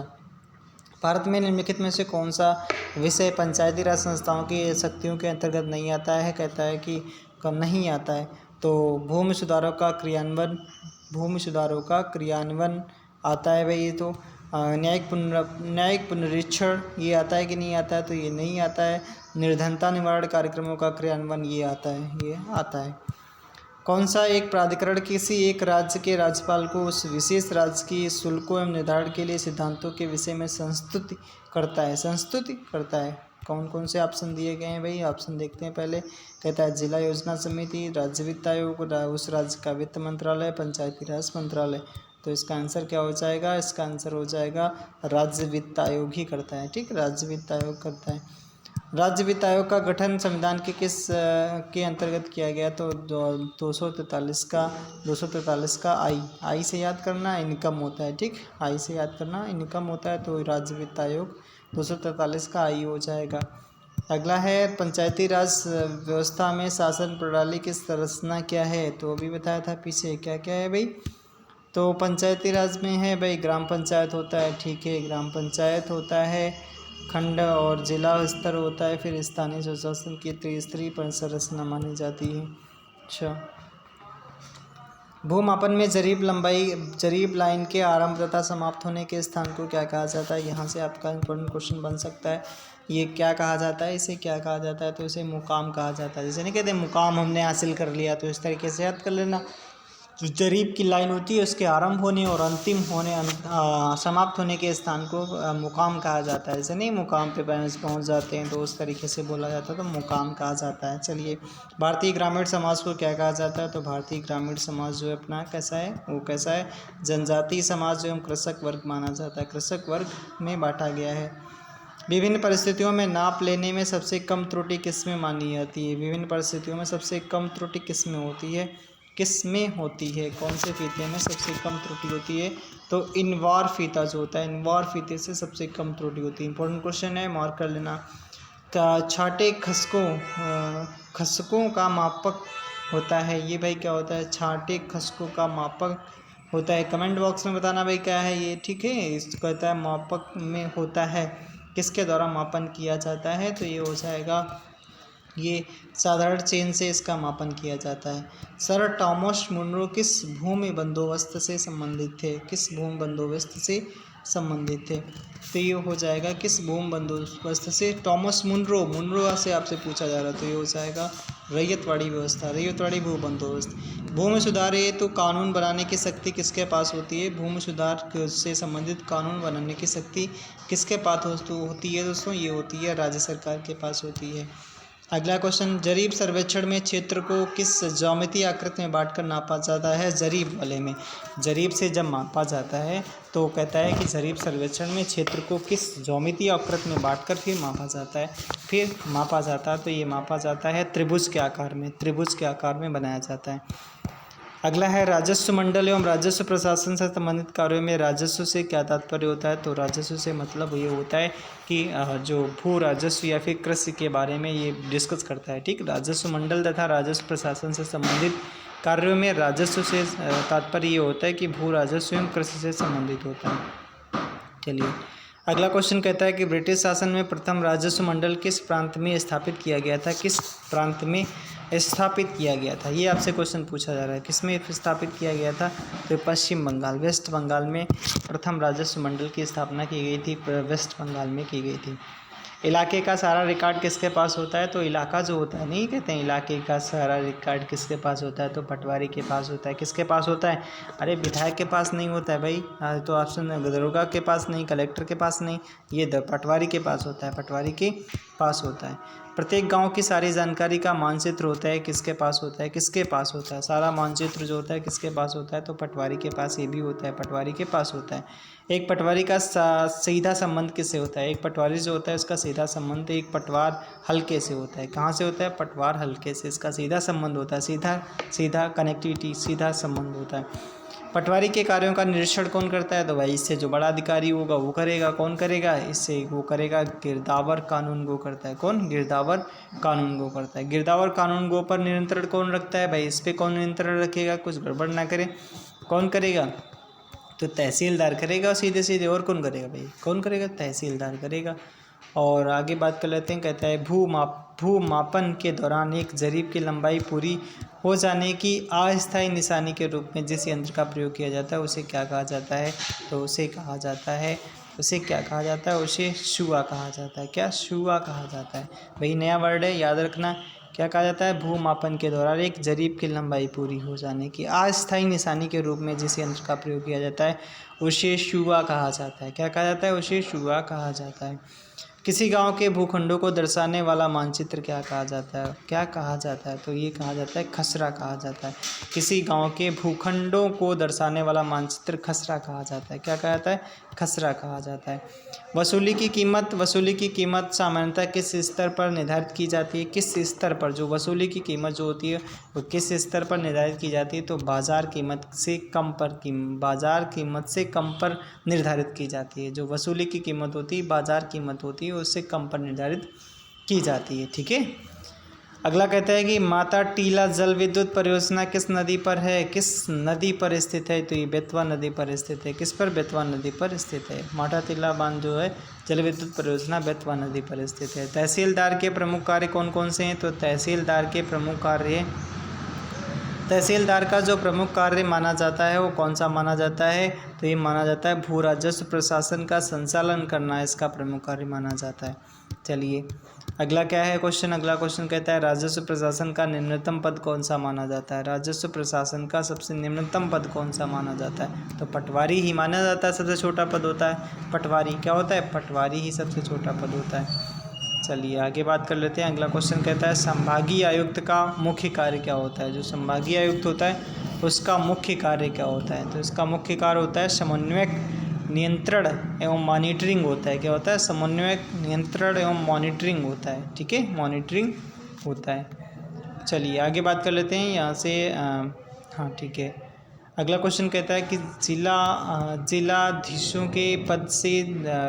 भारत में निम्नलिखित में से कौन सा विषय पंचायती राज संस्थाओं की शक्तियों के अंतर्गत नहीं आता है, कहता है कि नहीं आता है। तो भूमि सुधारों का क्रियान्वयन आता है भाई, ये तो न्यायिक पुनरीक्षण ये आता है कि नहीं आता है, तो ये नहीं आता है। निर्धनता निवारण कार्यक्रमों का क्रियान्वयन ये आता है। कौन सा एक प्राधिकरण किसी एक राज्य के राज्यपाल को उस विशेष राज्य की शुल्कों एवं निर्धारण के लिए सिद्धांतों के विषय में संस्तुति करता है। कौन कौन से ऑप्शन दिए गए हैं भाई, ऑप्शन देखते हैं पहले। कहता है जिला योजना समिति, राज्य वित्त आयोग, उस राज्य का वित्त मंत्रालय, पंचायती राज मंत्रालय। तो इसका आंसर क्या हो जाएगा, इसका आंसर हो जाएगा राज्य वित्त आयोग ही करता है। ठीक, राज्य वित्त आयोग करता है। राज्य वित्त आयोग का गठन संविधान के किस के अंतर्गत किया गया, तो 243 का आई से याद करना, इनकम होता है। ठीक, आई से याद करना, इनकम होता है, तो राज्य वित्त आयोग 243 का आई हो जाएगा। अगला है पंचायती राज व्यवस्था में शासन प्रणाली की संरचना क्या है, तो अभी बताया था पीछे, क्या क्या है भाई। तो पंचायती राज में है भाई ग्राम पंचायत होता है, ठीक है, ग्राम पंचायत होता है, खंड और जिला स्तर होता है, फिर स्थानीय स्वशासन की त्रिस्तरीय संरचना मानी जाती है। अच्छा, भूमापन में जरीब लाइन के आरंभ तथा समाप्त होने के स्थान को क्या कहा जाता है, यहाँ से आपका इंपॉर्टेंट क्वेश्चन बन सकता है। ये क्या कहा जाता है, इसे क्या कहा जाता है, तो इसे मुकाम कहा जाता है। जैसे नहीं कहते मुकाम हमने हासिल कर लिया, तो इस तरीके से याद कर लेना। जो जरीब की लाइन होती है उसके आरंभ होने और अंतिम होने समाप्त होने के स्थान को मुकाम कहा जाता है। जैसे नहीं मुकाम पे पहुंच जाते हैं, तो उस तरीके से बोला जाता है, तो मुकाम कहा जाता है। चलिए, भारतीय ग्रामीण समाज को क्या कहा जाता है, तो भारतीय ग्रामीण समाज जो है अपना कैसा है, वो कैसा है, जनजातीय समाज एवं कृषक वर्ग माना जाता है, कृषक वर्ग में बांटा गया है। विभिन्न परिस्थितियों में नाप लेने में सबसे कम त्रुटि किस में मानी जाती है, विभिन्न परिस्थितियों में सबसे कम त्रुटि किस में होती है, कौन से फीते में सबसे कम त्रुटि होती है, तो इनवार फीता जो होता है, इनवार फीते से सबसे कम त्रुटि होती है। इंपॉर्टेंट क्वेश्चन है, मार्क कर लेना। छाटे खसकों का मापक होता है, ये भाई क्या होता है, छाटे खसकों का मापक होता है। कमेंट बॉक्स में बताना भाई क्या है ये, ठीक है। इसको कहता है मापक में होता है, किसके द्वारा मापन किया जाता है, तो ये हो जाएगा, ये साधारण चेन से इसका मापन किया जाता है। सर टॉमस मुनरो किस भूमि बंदोबस्त से संबंधित थे, तो ये हो जाएगा किस भूमि बंदोबस्त से, टॉमस मुनरो से आपसे पूछा जा रहा है, तो ये हो जाएगा रैयतवाड़ी व्यवस्था, रैयतवाड़ी भू बंदोबस्त। भूमि सुधार ये तो कानून बनाने की शक्ति किसके पास होती है, भूमि सुधार से संबंधित कानून बनाने की शक्ति किसके पास होती है दोस्तों, ये होती है राज्य सरकार के पास होती है। अगला क्वेश्चन, जरीब सर्वेक्षण में क्षेत्र को किस ज्यामितीय आकृति में बांटकर नापा जाता है, जरीब वाले में, जरीब से जब मापा जाता है तो कहता है कि जरीब सर्वेक्षण में क्षेत्र को किस ज्यामितीय आकृति में बांटकर फिर मापा जाता है, तो ये मापा जाता है त्रिभुज के आकार में बनाया जाता है। अगला है राजस्व मंडल एवं राजस्व प्रशासन से संबंधित कार्यों में राजस्व से क्या तात्पर्य होता है, तो राजस्व से मतलब ये होता है कि जो भू राजस्व या फिर कृषि के बारे में ये डिस्कस करता है। ठीक, राजस्व मंडल तथा राजस्व प्रशासन से संबंधित कार्यों में राजस्व से तात्पर्य ये होता है कि भू राजस्व एवं कृषि से संबंधित होता है। चलिए, अगला क्वेश्चन कहता है कि ब्रिटिश शासन में प्रथम राजस्व मंडल किस प्रांत में स्थापित किया गया था, किस प्रांत में स्थापित किया गया था, ये आपसे क्वेश्चन पूछा जा रहा है। किस में स्थापित किया गया था, तो पश्चिम बंगाल, वेस्ट बंगाल में प्रथम राजस्व मंडल की स्थापना की गई थी, वेस्ट बंगाल में की गई थी। इलाके का सारा रिकॉर्ड किसके पास होता है, तो इलाका जो होता है, नहीं कहते हैं इलाके का सारा रिकॉर्ड किसके पास होता है, तो पटवारी के पास होता है। किसके पास होता है, अरे विधायक के पास नहीं होता है भाई, तो ऑप्शन दरोगा के पास नहीं, कलेक्टर के पास नहीं, ये पटवारी के पास होता है, पटवारी के पास होता है। प्रत्येक गांव की सारी जानकारी का मानचित्र होता है, किसके पास होता है, किसके पास होता है, सारा मानचित्र जो होता है किसके पास होता है, तो पटवारी के पास ये भी होता है, पटवारी के पास होता है। एक पटवारी का सीधा संबंध किससे होता है, एक पटवारी जो होता है उसका सीधा संबंध एक पटवार हल्के से होता है। कहाँ से होता है, पटवार हल्के से इसका सीधा संबंध होता है, सीधा कनेक्टिविटी, सीधा संबंध होता है। पटवारी के कार्यों का निरीक्षण कौन करता है, तो भाई इससे जो बड़ा अधिकारी होगा वो करेगा। कौन करेगा, इससे वो करेगा गिरदावर कानून गो करता है। कौन, गिरदावर कानून गो करता है। गिरदावर कानून गो पर नियंत्रण कौन रखता है, भाई इस पर कौन नियंत्रण रखेगा, कुछ गड़बड़ ना करे, कौन करेगा, तो तहसीलदार करेगा सीधे सीधे। और कौन करेगा भाई, कौन करेगा, तहसीलदार करेगा। और आगे बात कर लेते हैं, कहता है भूमापन के दौरान एक जरीब की लंबाई पूरी हो जाने की अस्थायी निशानी के रूप में जिस यंत्र का प्रयोग किया जाता है उसे क्या कहा जाता है, तो उसे क्या कहा जाता है, उसे शुआ कहा जाता है। क्या, शुआ कहा जाता है भाई, नया वर्ड है, याद रखना। क्या कहा जाता है, भूमापन के दौरान एक जरीब की लंबाई पूरी हो जाने की अस्थायी निशानी के रूप में जिस यंत्र का प्रयोग किया जाता है उसे शुआ कहा जाता है। क्या कहा जाता है, उसे शुआ कहा जाता है। किसी गांव के भूखंडों को दर्शाने वाला मानचित्र क्या कहा जाता है, क्या कहा जाता है, तो ये कहा जाता है खसरा कहा जाता है। किसी गांव के भूखंडों को दर्शाने वाला मानचित्र खसरा कहा जाता है। क्या कहा जाता है, खसरा कहा जाता है। वसूली की कीमत सामान्यतः किस स्तर पर निर्धारित की जाती है, किस स्तर पर, जो वसूली की कीमत जो होती है वो किस स्तर पर निर्धारित की जाती है, तो बाजार कीमत से कम पर निर्धारित की जाती है। जो वसूली की कीमत होती है, बाजार कीमत होती है, उससे कम पर निर्धारित की जाती है। ठीक है। अगला कहता है कि माता टीला जल विद्युत परियोजना किस नदी पर है, किस नदी पर स्थित है, तो ये बेतवा नदी पर स्थित है। किस पर, बेतवा नदी पर स्थित है। माता टीला बांध जो है जल विद्युत परियोजना बेतवा नदी पर स्थित है। तहसीलदार के प्रमुख कार्य कौन कौन से हैं, तो तहसीलदार का जो प्रमुख कार्य माना जाता है वो कौन सा माना जाता है, तो ये माना जाता है भू राजस्व प्रशासन का संचालन करना इसका प्रमुख कार्य माना जाता है। चलिए अगला क्या है क्वेश्चन, अगला क्वेश्चन कहता है राजस्व प्रशासन का निम्नतम पद कौन सा माना जाता है। राजस्व प्रशासन का सबसे निम्नतम पद कौन सा माना जाता है, तो पटवारी ही माना जाता है, सबसे छोटा पद होता है पटवारी। क्या होता है, पटवारी ही सबसे छोटा पद होता है। चलिए आगे बात कर लेते हैं। अगला क्वेश्चन कहता है संभागीय आयुक्त का मुख्य कार्य क्या होता है। जो संभागीय आयुक्त होता है उसका मुख्य कार्य क्या होता है, तो इसका मुख्य कार्य होता है समन्वयक, नियंत्रण एवं मॉनिटरिंग होता है। क्या होता है, समन्वयक, नियंत्रण एवं मॉनिटरिंग होता है। ठीक है, मॉनिटरिंग होता है। चलिए आगे बात कर लेते हैं यहाँ से। हाँ ठीक है। अगला क्वेश्चन कहता है कि जिलाधीशों के पद से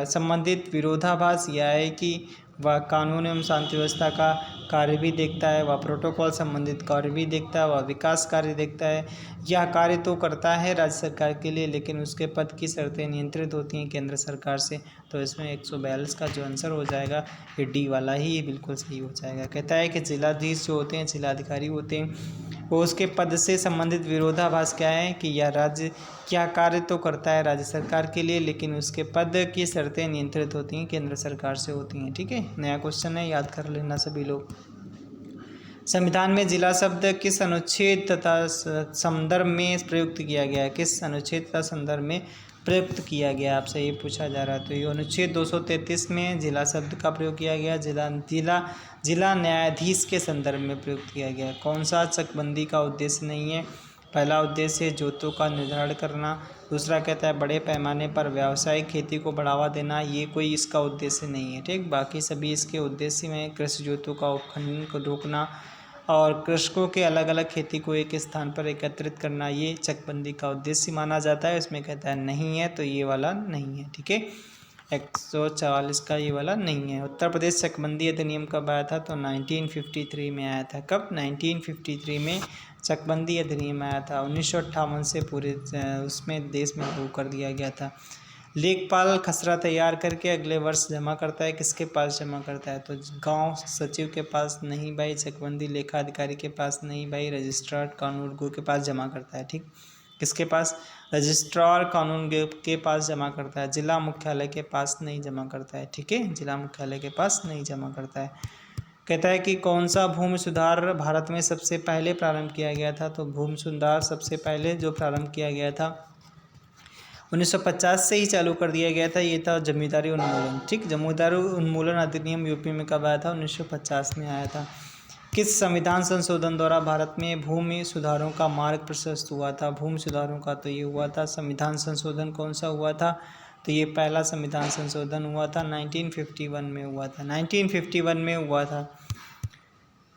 संबंधित विरोधाभास यह है कि वह कानून एवं शांति व्यवस्था का कार्य भी देखता है, वह प्रोटोकॉल संबंधित कार्य भी देखता है, वह विकास कार्य देखता है। यह कार्य तो करता है राज्य सरकार के लिए, लेकिन उसके पद की शर्तें नियंत्रित होती हैं केंद्र सरकार से। तो इसमें 142 का जो आंसर हो जाएगा ये डी वाला ही बिल्कुल सही हो जाएगा। कहता है कि जिलाधीश जो होते हैं, जिलाधिकारी होते हैं, वो उसके पद से संबंधित विरोधाभास क्या है कि यह राज्य क्या कार्य तो करता है राज्य सरकार के लिए, लेकिन उसके पद की शर्तें नियंत्रित होती हैं केंद्र सरकार से होती हैं। ठीक है, नया क्वेश्चन है, याद कर लेना सभी लोग। संविधान में जिला शब्द किस अनुच्छेद तथा संदर्भ में प्रयुक्त किया गया है, किस अनुच्छेद तथा संदर्भ में प्रयुक्त किया गया, आपसे ये पूछा जा रहा है। तो ये अनुच्छेद 233 में जिला शब्द का प्रयोग किया गया, जिला न्यायाधीश के संदर्भ में प्रयुक्त किया गया। कौन सा, चकबंदी का उद्देश्य नहीं है। पहला उद्देश्य है जोतों का निर्धारण करना, दूसरा कहता है बड़े पैमाने पर व्यावसायिक खेती को बढ़ावा देना, ये कोई इसका उद्देश्य नहीं है। ठीक, बाकी सभी इसके उद्देश्य में कृषि जोतों का उपखनन को रोकना और कृषकों के अलग अलग खेती को एक स्थान पर एकत्रित करना, ये चकबंदी का उद्देश्य माना जाता है। इसमें कहता है नहीं है, तो ये वाला नहीं है। ठीक है, 144 का ये वाला नहीं है। उत्तर प्रदेश चकबंदी अधिनियम कब आया था, तो 1953 में आया था। कब, 1953 में चकबंदी अधिनियम आया था। 1958 से पूरे उसमें देश में लागू कर दिया गया था। लेखपाल खसरा तैयार करके अगले वर्ष जमा करता है, किसके पास जमा करता है? तो गांव सचिव के पास नहीं भाई, चकबंदी लेखा अधिकारी के पास नहीं भाई, रजिस्ट्रार कानूनगो के पास जमा करता है। ठीक, किसके पास? रजिस्ट्रार कानूनगो के पास जमा करता है, जिला मुख्यालय के पास नहीं जमा करता है। ठीक है, जिला मुख्यालय के पास नहीं जमा करता है। कहता है कि कौन सा भूमि सुधार भारत में सबसे पहले प्रारंभ किया गया था? तो भूमि सुधार सबसे पहले जो प्रारंभ किया गया था 1950 से ही चालू कर दिया गया था, ये था जमींदारी उन्मूलन। ठीक, जमींदारी उन्मूलन अधिनियम यूपी में कब आया था? 1950 में आया था। किस संविधान संशोधन द्वारा भारत में भूमि सुधारों का मार्ग प्रशस्त हुआ था? भूमि सुधारों का तो ये हुआ था संविधान संशोधन। कौन सा हुआ था? तो ये पहला संविधान संशोधन हुआ था 1951 में हुआ था, 1951 में हुआ था।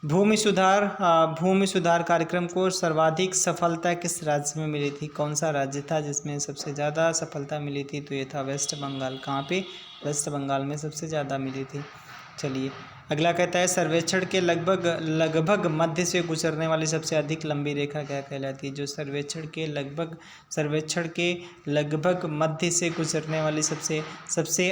भूमि सुधार कार्यक्रम को सर्वाधिक सफलता किस राज्य में मिली थी? कौन सा राज्य था जिसमें सबसे ज़्यादा सफलता मिली थी? तो ये था वेस्ट बंगाल। कहाँ पे? वेस्ट बंगाल में सबसे ज़्यादा मिली थी। चलिए अगला कहता है सर्वेक्षण के लगभग मध्य से गुजरने वाली सबसे अधिक लंबी रेखा क्या कहलाती है? जो सर्वेक्षण के लगभग मध्य से गुजरने वाली सबसे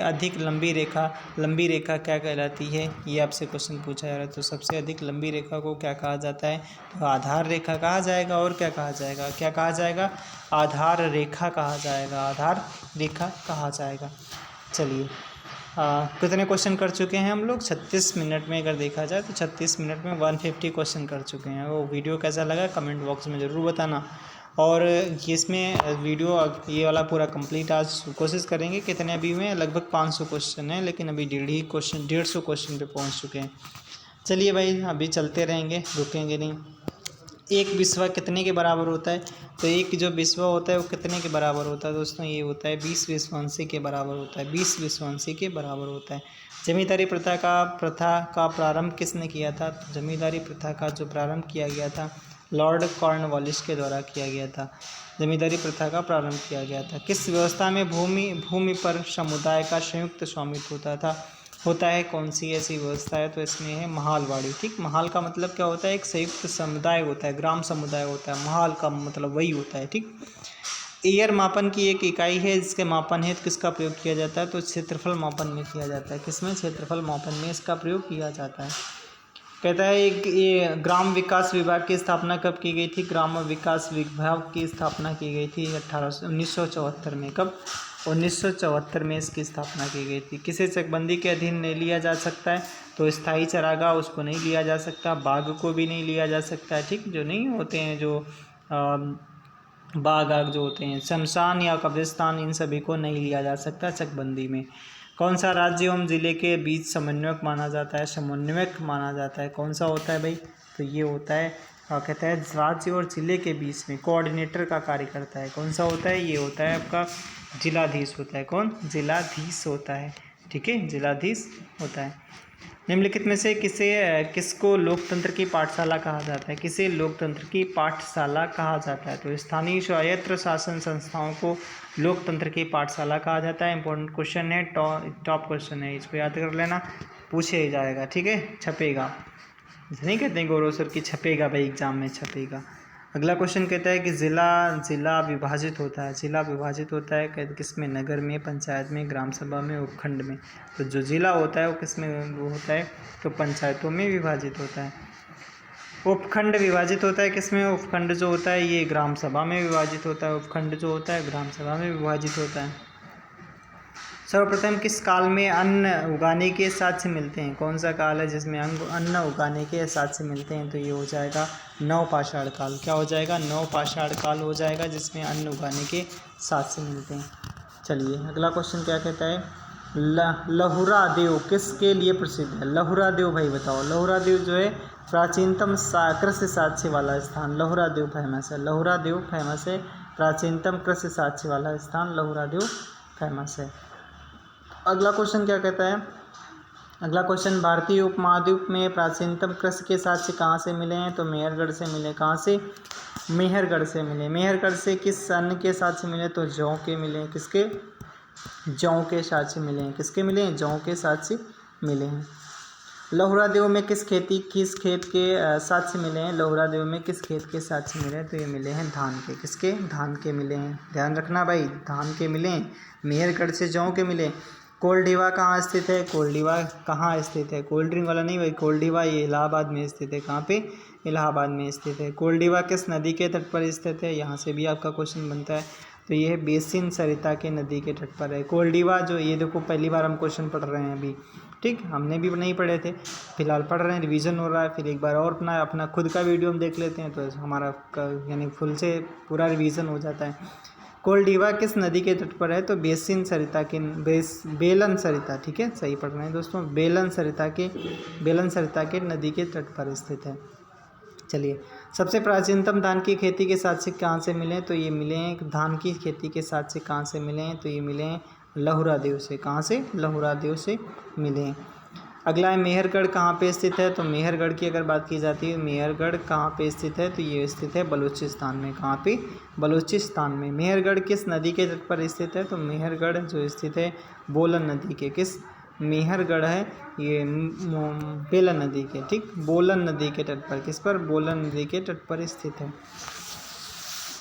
अधिक लंबी रेखा क्या कहलाती है? ये आपसे क्वेश्चन पूछा जा रहा है। तो सबसे अधिक लंबी रेखा को क्या कहा जाता है? तो आधार रेखा कहा जाएगा। और क्या कहा जाएगा? क्या कहा जाएगा? आधार रेखा कहा जाएगा। आधार रेखा कहा जाएगा। चलिए कितने क्वेश्चन कर चुके हैं हम लोग? 36 मिनट में अगर देखा जाए तो 36 मिनट में 150 क्वेश्चन कर चुके हैं। वो वीडियो कैसा लगा कमेंट बॉक्स में ज़रूर बताना। और इसमें वीडियो ये वाला पूरा कंप्लीट आज कोशिश करेंगे। कितने अभी में? लगभग 500 क्वेश्चन है, लेकिन अभी 150 क्वेश्चन पे पहुँच चुके हैं। चलिए भाई अभी चलते रहेंगे, रुकेंगे नहीं। एक विश्व कितने के बराबर होता है? तो एक जो विश्व होता है वो कितने के बराबर होता है दोस्तों? ये होता है 20 विश्वांशी के बराबर होता है। 20 विश्वांशी के बराबर होता है। जमींदारी प्रथा का प्रारंभ किसने किया था? तो जमींदारी प्रथा का जो प्रारंभ किया गया था लॉर्ड कॉर्नवालिस के द्वारा किया गया था। जमींदारी प्रथा का प्रारंभ किया गया था। किस व्यवस्था में भूमि पर समुदाय का संयुक्त स्वामित्व होता है? कौन सी ऐसी व्यवस्था है? तो इसमें है महालवाड़ी। ठीक, महाल का मतलब क्या होता है? एक संयुक्त समुदाय होता है, ग्राम समुदाय होता है। महाल का मतलब वही होता है। ठीक, एयर मापन की एक इकाई है जिसके मापन हेतु किसका प्रयोग किया जाता है? तो क्षेत्रफल मापन में किया जाता है। किसमें? क्षेत्रफल मापन में इसका प्रयोग किया जाता है। कहता है ये ग्राम विकास विभाग की स्थापना कब की गई थी? ग्राम विकास विभाग की स्थापना की गई थी 1974 में। कब? 1974 में इसकी स्थापना की गई थी। किसे चकबंदी के अधीन नहीं लिया जा सकता है? तो स्थायी चरागाह उसको नहीं लिया जा सकता, बाघ को भी नहीं लिया जा सकता है। ठीक, जो नहीं होते हैं जो बाघ आग जो होते हैं, शमशान या कब्रिस्तान, इन सभी को नहीं लिया जा सकता चकबंदी में। कौन सा राज्य एवं जिले के बीच समन्वयक माना जाता है? समन्वयक माना जाता है। कौन सा होता है भाई? तो ये होता है कहता है राज्य और जिले के बीच में कोऑर्डिनेटर का कार्य करता है। कौन सा होता है? ये होता है आपका जिलाधीश होता है। कौन? जिलाधीश होता है। ठीक है, जिलाधीश होता है। निम्नलिखित में से किसको लोकतंत्र की पाठशाला कहा जाता है? किसे लोकतंत्र की पाठशाला कहा जाता है? तो स्थानीय स्वायत्त शासन संस्थाओं को लोकतंत्र की पाठशाला कहा जाता है। इंपॉर्टेंट क्वेश्चन है, टॉप क्वेश्चन है, इसको याद कर लेना, पूछे ही जाएगा। ठीक है, छपेगा, नहीं कहते हैं गौरव सर की छपेगा भाई, एग्जाम में छपेगा। अगला क्वेश्चन कहता है कि जिला विभाजित होता है। जिला विभाजित होता है किस में? नगर में, पंचायत में, ग्राम सभा में, उपखंड में। तो जो जिला होता है वो किस में वो होता है? तो पंचायतों में विभाजित होता है। उपखंड विभाजित होता है किस में? उपखंड जो होता है ये ग्राम सभा में विभाजित होता है। उपखंड जो होता है ग्राम सभा में विभाजित होता है। सर्वप्रथम किस काल में अन्न उगाने के साक्ष्य मिलते हैं? कौन सा काल है जिसमें अन्न उगाने के साक्ष्य मिलते हैं? तो ये हो जाएगा नवपाषाण काल। क्या हो जाएगा? नवपाषाण काल हो जाएगा, जिसमें अन्न उगाने के साक्ष्य मिलते हैं। चलिए अगला क्वेश्चन क्या कहता है? लहुरा देव किसके लिए प्रसिद्ध है? लहुरा देव भाई बताओ। लहुरा देव जो है प्राचीनतम कृषि साक्ष्य वाला स्थान लहुरा देव फेमस है। लहुरा देव फेमस है, प्राचीनतम कृषि साक्ष्य वाला स्थान लहुरा देव फेमस है। अगला क्वेश्चन क्या कहता है? अगला क्वेश्चन, भारतीय उपमहाद्वीप में प्राचीनतम कृषि के साक्ष्य कहाँ से मिले हैं? तो मेहरगढ़ से मिले। कहाँ से? मेहरगढ़ से मिले। मेहरगढ़ से किस अन्न के साक्ष्य मिले? तो जौ के मिले। किसके? जौ के साक्ष्य मिले हैं। किसके मिले हैं? जौ के साक्ष्य मिले हैं। लहुरा देव में किस खेत के साथ से मिले हैं? लहुरा देव में किस खेत के साथ से मिले हैं? तो ये मिले हैं धान के। किसके? धान के मिले हैं। ध्यान रखना भाई, धान के मिले हैं। मेहरगढ़ से जौ के मिले। कोल्डीवा कहाँ स्थित है? कोल्डीवा कहाँ स्थित है? कोल्ड ड्रिंक वाला नहीं भाई, कोल्डीवा ये इलाहाबाद में स्थित है। कहाँ पे? इलाहाबाद में स्थित है। कोल्डीवा किस नदी के तट पर स्थित है? यहाँ से भी आपका क्वेश्चन बनता है। तो ये बेसिन सरिता के नदी के तट पर है। कोल्डीवा जो, ये देखो पहली बार हम क्वेश्चन पढ़ रहे हैं अभी, ठीक, हमने भी नहीं पढ़े थे, फिलहाल पढ़ रहे हैं, रिवीजन हो रहा है। फिर एक बार और अपना खुद का वीडियो हम देख लेते हैं तो हमारा यानी फुल से पूरा रिवीजन हो जाता है। कोल्डीवा किस नदी के तट पर है? तो बेसिन सरिता के बेलन सरिता, ठीक है, सही पढ़ रहे हैं दोस्तों, बेलन सरिता के नदी के तट पर स्थित है। चलिए, सबसे प्राचीनतम धान की खेती के साथ से कहाँ से मिले? तो ये मिले हैं धान की खेती के साथ से कहाँ से मिले हैं? तो ये मिले हैं लहुरा देव से। कहाँ से? लहुरा देव से मिले हैं। अगला है मेहरगढ़ कहाँ पे स्थित है? तो मेहरगढ़ की अगर बात की जाती है, मेहरगढ़ कहाँ पे स्थित है? तो ये स्थित है बलूचिस्तान में। कहाँ पे? बलूचिस्तान में। मेहरगढ़ किस नदी के तट पर स्थित है? तो मेहरगढ़ जो स्थित है बोलन नदी के, किस? मेहरगढ़ है ये बेलन नदी के, ठीक, बोलन नदी के तट पर। किस पर? बोलन नदी के तट पर स्थित है।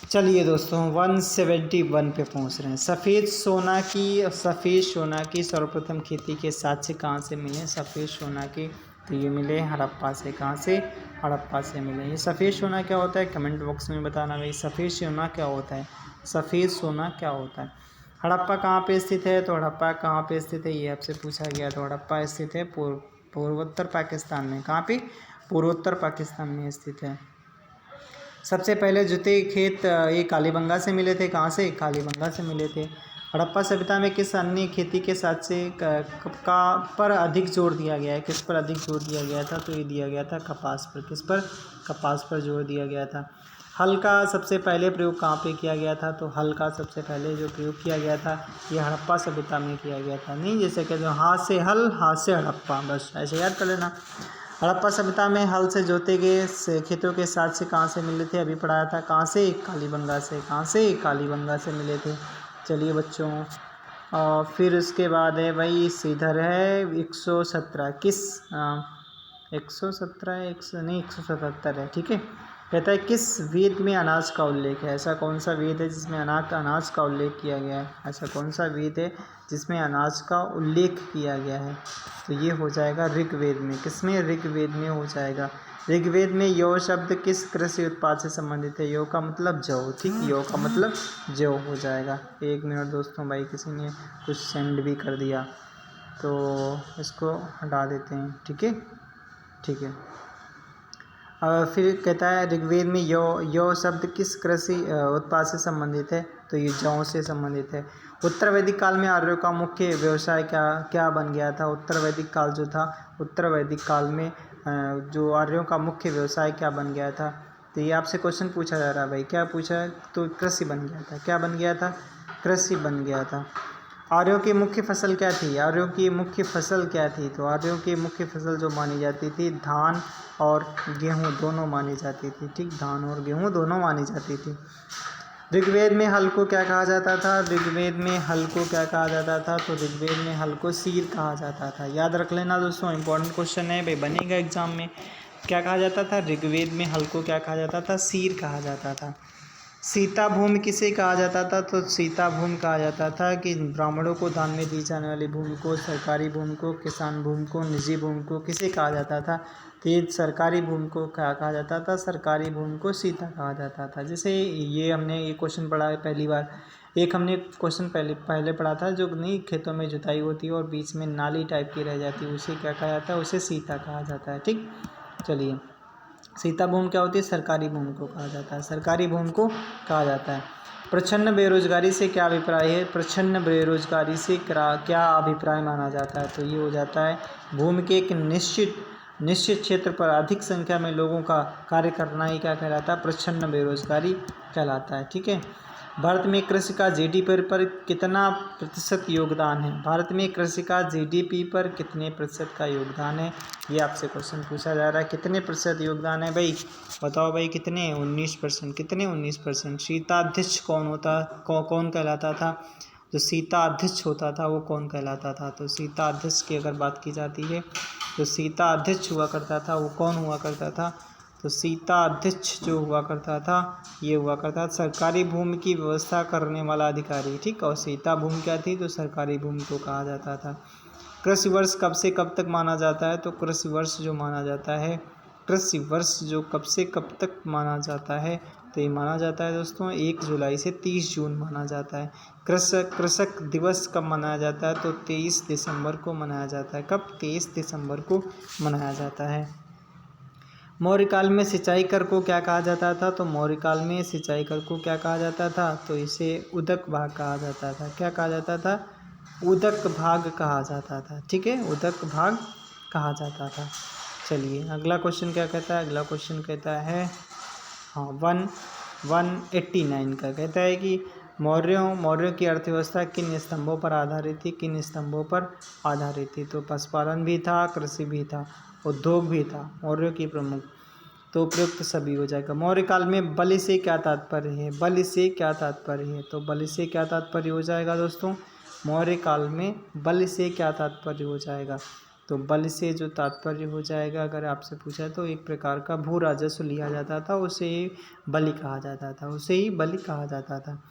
चलिए दोस्तों 171 पे पहुंच रहे हैं। सफ़ेद सोना की सर्वप्रथम खेती के साक्ष्य कहाँ से मिले? सफ़ेद सोना की, तो ये मिले हड़प्पा से। कहाँ से? हड़प्पा से मिले। ये सफ़ेद सोना क्या होता है? कमेंट बॉक्स में बताना भाई, सफ़ेद सोना क्या होता है? सफ़ेद सोना क्या होता है? हड़प्पा कहाँ पे स्थित है? तो हड़प्पा कहाँ पे स्थित है ये आपसे पूछा गया। तो हड़प्पा स्थित है पूर्वोत्तर पाकिस्तान में। कहाँ पे? पूर्वोत्तर पाकिस्तान में स्थित है। सबसे पहले जुते खेत ये कालीबंगा से मिले थे। कहाँ से? कालीबंगा से मिले थे। हड़प्पा सभ्यता में किस अन्य खेती के साथ से पर अधिक जोर दिया गया है? किस पर अधिक जोर दिया गया था? तो ये दिया गया था कपास पर। किस पर? कपास पर जोर दिया गया था। हल का सबसे पहले प्रयोग कहाँ पे किया गया था? तो हल का सबसे पहले जो प्रयोग किया गया था ये हड़प्पा सभ्यता में किया गया था। नहीं जैसे कि जो हाथ से हल, हाथ से हड़प्पा, बस ऐसे याद कर लेना। हड़प्पा सभ्यता में हल से जोते गए खेतों के साथ से कहाँ से मिले थे? अभी पढ़ाया था। कहाँ से? कालीबंगा से। कहाँ से? कालीबंगा से मिले थे। चलिए बच्चों, और फिर उसके बाद है भाई इधर है 117। किस 117 177 है, ठीक है। कहता है किस वेद में अनाज का उल्लेख है? ऐसा कौन सा वेद है जिसमें अनाज का उल्लेख किया गया है? ऐसा कौन सा वेद है जिसमें अनाज का उल्लेख किया गया है? तो ये हो जाएगा ऋग्वेद में। किसमें? ऋग्वेद में हो जाएगा। ऋग्वेद में यौ शब्द किस कृषि उत्पाद से संबंधित है? यौ का मतलब जौ, ठीक, यौ का मतलब जौ हो जाएगा। एक मिनट दोस्तों, भाई किसी ने कुछ सेंड भी कर दिया तो इसको हटा देते हैं, ठीक है, ठीक है। फिर कहता है ऋग्वेद में यौ शब्द किस कृषि उत्पाद से संबंधित है? तो ये जौ से संबंधित है। उत्तर वैदिक काल में आर्यों का मुख्य व्यवसाय क्या बन गया था? उत्तर वैदिक काल जो था, उत्तर वैदिक काल में जो आर्यों का मुख्य व्यवसाय क्या बन गया था? तो ये आपसे क्वेश्चन पूछा जा रहा है भाई, क्या पूछा है? तो कृषि बन गया था। क्या बन गया था? कृषि बन गया था। आर्यों की मुख्य फसल क्या थी? आर्यों की मुख्य फसल क्या थी? तो आर्यों की मुख्य फसल जो मानी जाती थी, धान और गेहूँ दोनों मानी जाती थी, ठीक, धान और गेहूँ दोनों मानी जाती थी। ऋग्वेद में हल को क्या कहा जाता था? ऋग्वेद में हल को क्या कहा जाता था? तो ऋग्वेद में हल को सीर कहा जाता था। याद रख लेना दोस्तों, इंपॉर्टेंट क्वेश्चन है भाई, बनेगा एग्जाम में। क्या कहा जाता था? ऋग्वेद में हल को क्या कहा जाता था? सीर कहा जाता था। सीता भूमि किसे कहा जाता था? तो सीता भूमि कहा जाता था कि ब्राह्मणों को दान में दी जाने वाली भूमि को, सरकारी भूमि को, किसान भूमि को, निजी भूमि को किसे कहा जाता था? तो ये सरकारी भूमि को क्या कहा जाता था? सरकारी भूमि को सीता कहा जाता था। जैसे ये हमने ये क्वेश्चन पढ़ा है पहली बार, एक हमने क्वेश्चन पहले पढ़ा था, जो नहीं खेतों में जुताई होती है और बीच में नाली टाइप की रह जाती है, उसे क्या कहा जाता है? उसे सीता कहा जाता है, ठीक। चलिए, सीता भूमि क्या होती है? सरकारी भूमि को कहा जाता है, सरकारी भूमि को कहा जाता है। प्रच्छन्न बेरोजगारी से क्या अभिप्राय है? प्रच्छन्न बेरोजगारी से क्या अभिप्राय माना जाता है? तो ये हो जाता है भूमि के एक निश्चित क्षेत्र पर अधिक संख्या में लोगों का कार्य करना ही क्या कहलाता है? प्रच्छन्न बेरोजगारी कहलाता है, ठीक है। भारत में कृषि का जीडीपी पर कितना प्रतिशत योगदान है? भारत में कृषि का जीडीपी पर कितने प्रतिशत का योगदान है? ये आपसे क्वेश्चन पूछा जा रहा है। कितने प्रतिशत योगदान है भाई? बताओ भाई कितने? 19%। कितने? 19%। शीताध्यक्ष कौन कहलाता था? जो सीताध्यक्ष होता था वो कौन कहलाता था? तो सीताध्यक्ष की अगर बात की जाती है तो सीताध्यक्ष हुआ करता था वो कौन हुआ करता था? तो सीताध्यक्ष जो हुआ करता था ये हुआ करता था सरकारी भूमि की व्यवस्था करने वाला अधिकारी, ठीक। और सीता भूमि क्या थी? तो सरकारी भूमि को कहा जाता था। कृषि वर्ष कब से कब तक माना जाता है? तो कृषि वर्ष जो माना जाता है, कृषि वर्ष जो कब से कब तक माना जाता है? तो ये माना जाता है दोस्तों 1 जुलाई से 30 जून माना जाता है। कृषक दिवस कब मनाया जाता है? तो 23 दिसंबर को मनाया जाता है। कब? 23 दिसंबर को मनाया जाता है। मौर्य काल में सिंचाई कर को क्या कहा जाता था? तो मौर्य काल में सिंचाई कर को क्या कहा जाता था? तो इसे उदक भाग कहा जाता था। क्या कहा जाता था? उदक भाग कहा जाता था, ठीक है, उदक भाग कहा जाता था। चलिए अगला क्वेश्चन क्या कहता है? अगला क्वेश्चन कहता है हाँ 189 का कहता है कि मौर्यों की अर्थव्यवस्था किन स्तंभों पर आधारित थी? किन स्तंभों पर आधारित थी? तो पशुपालन भी था, कृषि भी था, उद्योग भी था, मौर्यों की प्रमुख। तो उपयुक्त सभी हो जाएगा। मौर्य काल में बलि से क्या तात्पर्य है? बलि से क्या तात्पर्य है? तो बलि से क्या तात्पर्य हो जाएगा दोस्तों? मौर्य काल में बलि से क्या तात्पर्य हो जाएगा? तो बलि से जो तात्पर्य हो जाएगा अगर आपसे पूछा तो एक प्रकार का भू राजस्व लिया जाता था, उसे ही बलि कहा जाता था, उसे ही बलि कहा जाता था।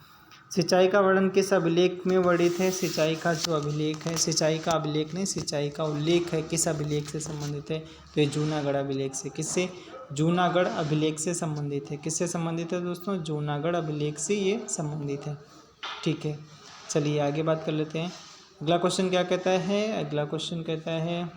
सिंचाई का वर्णन किस अभिलेख में वर्णित है? सिंचाई का जो अभिलेख है, सिंचाई का अभिलेख नहीं, सिंचाई का उल्लेख है, किस अभिलेख से संबंधित है? तो ये जूनागढ़ अभिलेख से। किससे? जूनागढ़ अभिलेख से संबंधित है। किससे संबंधित है दोस्तों? जूनागढ़ अभिलेख से ये संबंधित है, ठीक है। चलिए आगे बात कर लेते हैं। अगला क्वेश्चन क्या कहता है? अगला क्वेश्चन कहता है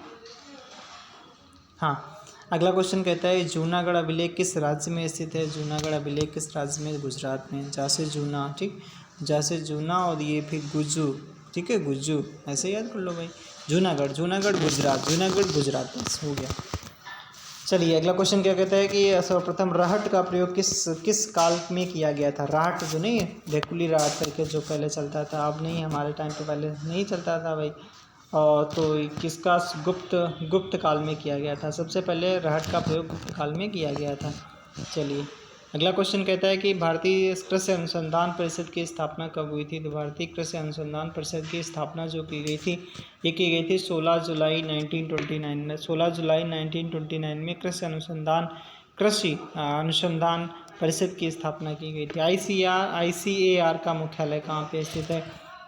अगला क्वेश्चन कहता है जूनागढ़ अभिलेख किस राज्य में स्थित है? जूनागढ़ अभिलेख किस राज्य में? गुजरात में। जैसे जूना, ठीक, जैसे जूना और ये फिर गुज्जू, ठीक है, गुज्जू ऐसे याद कर लो भाई। जूनागढ़ गुजरात, जूनागढ़ गुजरात, बस हो गया। चलिए अगला क्वेश्चन क्या कहता है कि सर्वप्रथम राहट का प्रयोग किस काल में किया गया था? राहट जो नहीं है, ढेकुली राहट करके जो पहले चलता था, अब नहीं, हमारे टाइम पे पहले नहीं चलता था भाई। और तो किसका गुप्त काल में किया गया था? सबसे पहले राहट का प्रयोग गुप्त काल में किया गया था। चलिए अगला क्वेश्चन कहता है कि भारतीय कृषि अनुसंधान परिषद की स्थापना कब हुई थी? तो भारतीय कृषि अनुसंधान परिषद की स्थापना जो की गई थी ये की गई थी 16 जुलाई 1929 में। 16 जुलाई 1929 में कृषि अनुसंधान परिषद की स्थापना की गई थी। ICAR का मुख्यालय कहाँ पे स्थित है?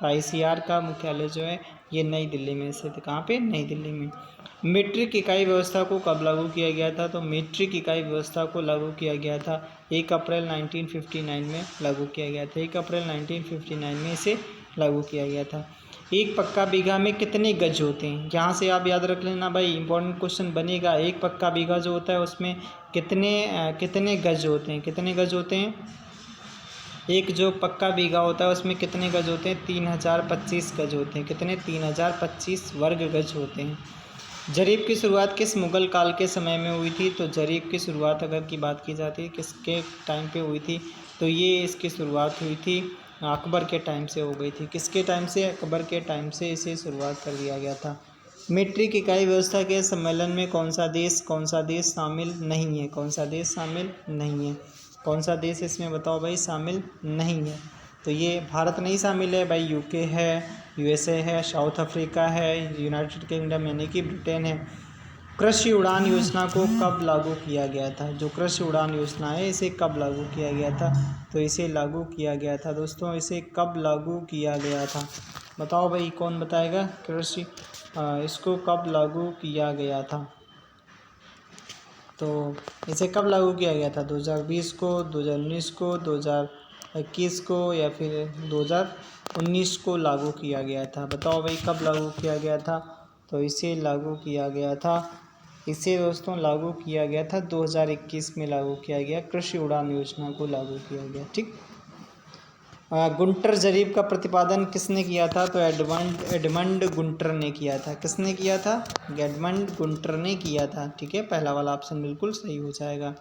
ICAR का मुख्यालय जो है ये नई दिल्ली में स्थित है। कहाँ पे? नई दिल्ली में। मीट्रिक इकाई व्यवस्था को कब लागू किया गया था? तो मीट्रिक इकाई व्यवस्था को लागू किया गया था 1 अप्रैल 1959 में लागू किया गया था। 1 अप्रैल 1959 में इसे लागू किया गया था। एक पक्का बीघा में कितने गज होते हैं? यहाँ से आप याद रख लेना भाई, इंपॉर्टेंट क्वेश्चन बनेगा। एक पक्का बीघा जो होता है उसमें कितने गज होते हैं? कितने गज होते हैं? एक जो पक्का बीघा होता है उसमें कितने गज होते हैं? 3025 गज होते हैं। कितने? 3025 वर्ग गज होते हैं। जरीब की शुरुआत किस मुगल काल के समय में हुई थी? तो जरीब की शुरुआत अगर की बात की जाती है किसके टाइम पे हुई थी? तो ये इसकी शुरुआत हुई थी अकबर के टाइम से हो गई थी। किसके टाइम से? अकबर के टाइम से इसे शुरुआत कर दिया गया था। मीट्रिक इकाई व्यवस्था के सम्मेलन में कौन सा देश शामिल नहीं है? कौन सा देश शामिल नहीं है? कौन सा देश इसमें बताओ भाई शामिल नहीं है? तो ये भारत नहीं शामिल है भाई, यूके है, USA है, साउथ अफ्रीका है, यूनाइटेड किंगडम यानी कि ब्रिटेन है। कृषि उड़ान योजना को कब लागू किया गया था? जो कृषि उड़ान योजना है इसे कब लागू किया गया था? तो इसे लागू किया गया था दोस्तों, इसे कब लागू किया गया था? बताओ भाई, कौन बताएगा? कृषि इसको कब लागू किया गया था? तो इसे कब लागू किया गया था? 2020 को, 2019 को, 2021 को या फिर 2019 को लागू किया गया था? बताओ भाई कब लागू किया गया था? तो इसे लागू किया गया था, इसे दोस्तों लागू किया गया था 2021 में लागू किया गया, कृषि उड़ान योजना को लागू किया गया, ठीक। गुंटर जरीब का प्रतिपादन किसने किया था? तो एडमंड गुंटर ने किया था। किसने किया था? एडमंड गुंटर ने किया था, ठीक है। पहला वाला ऑप्शन बिल्कुल सही हो जाएगा।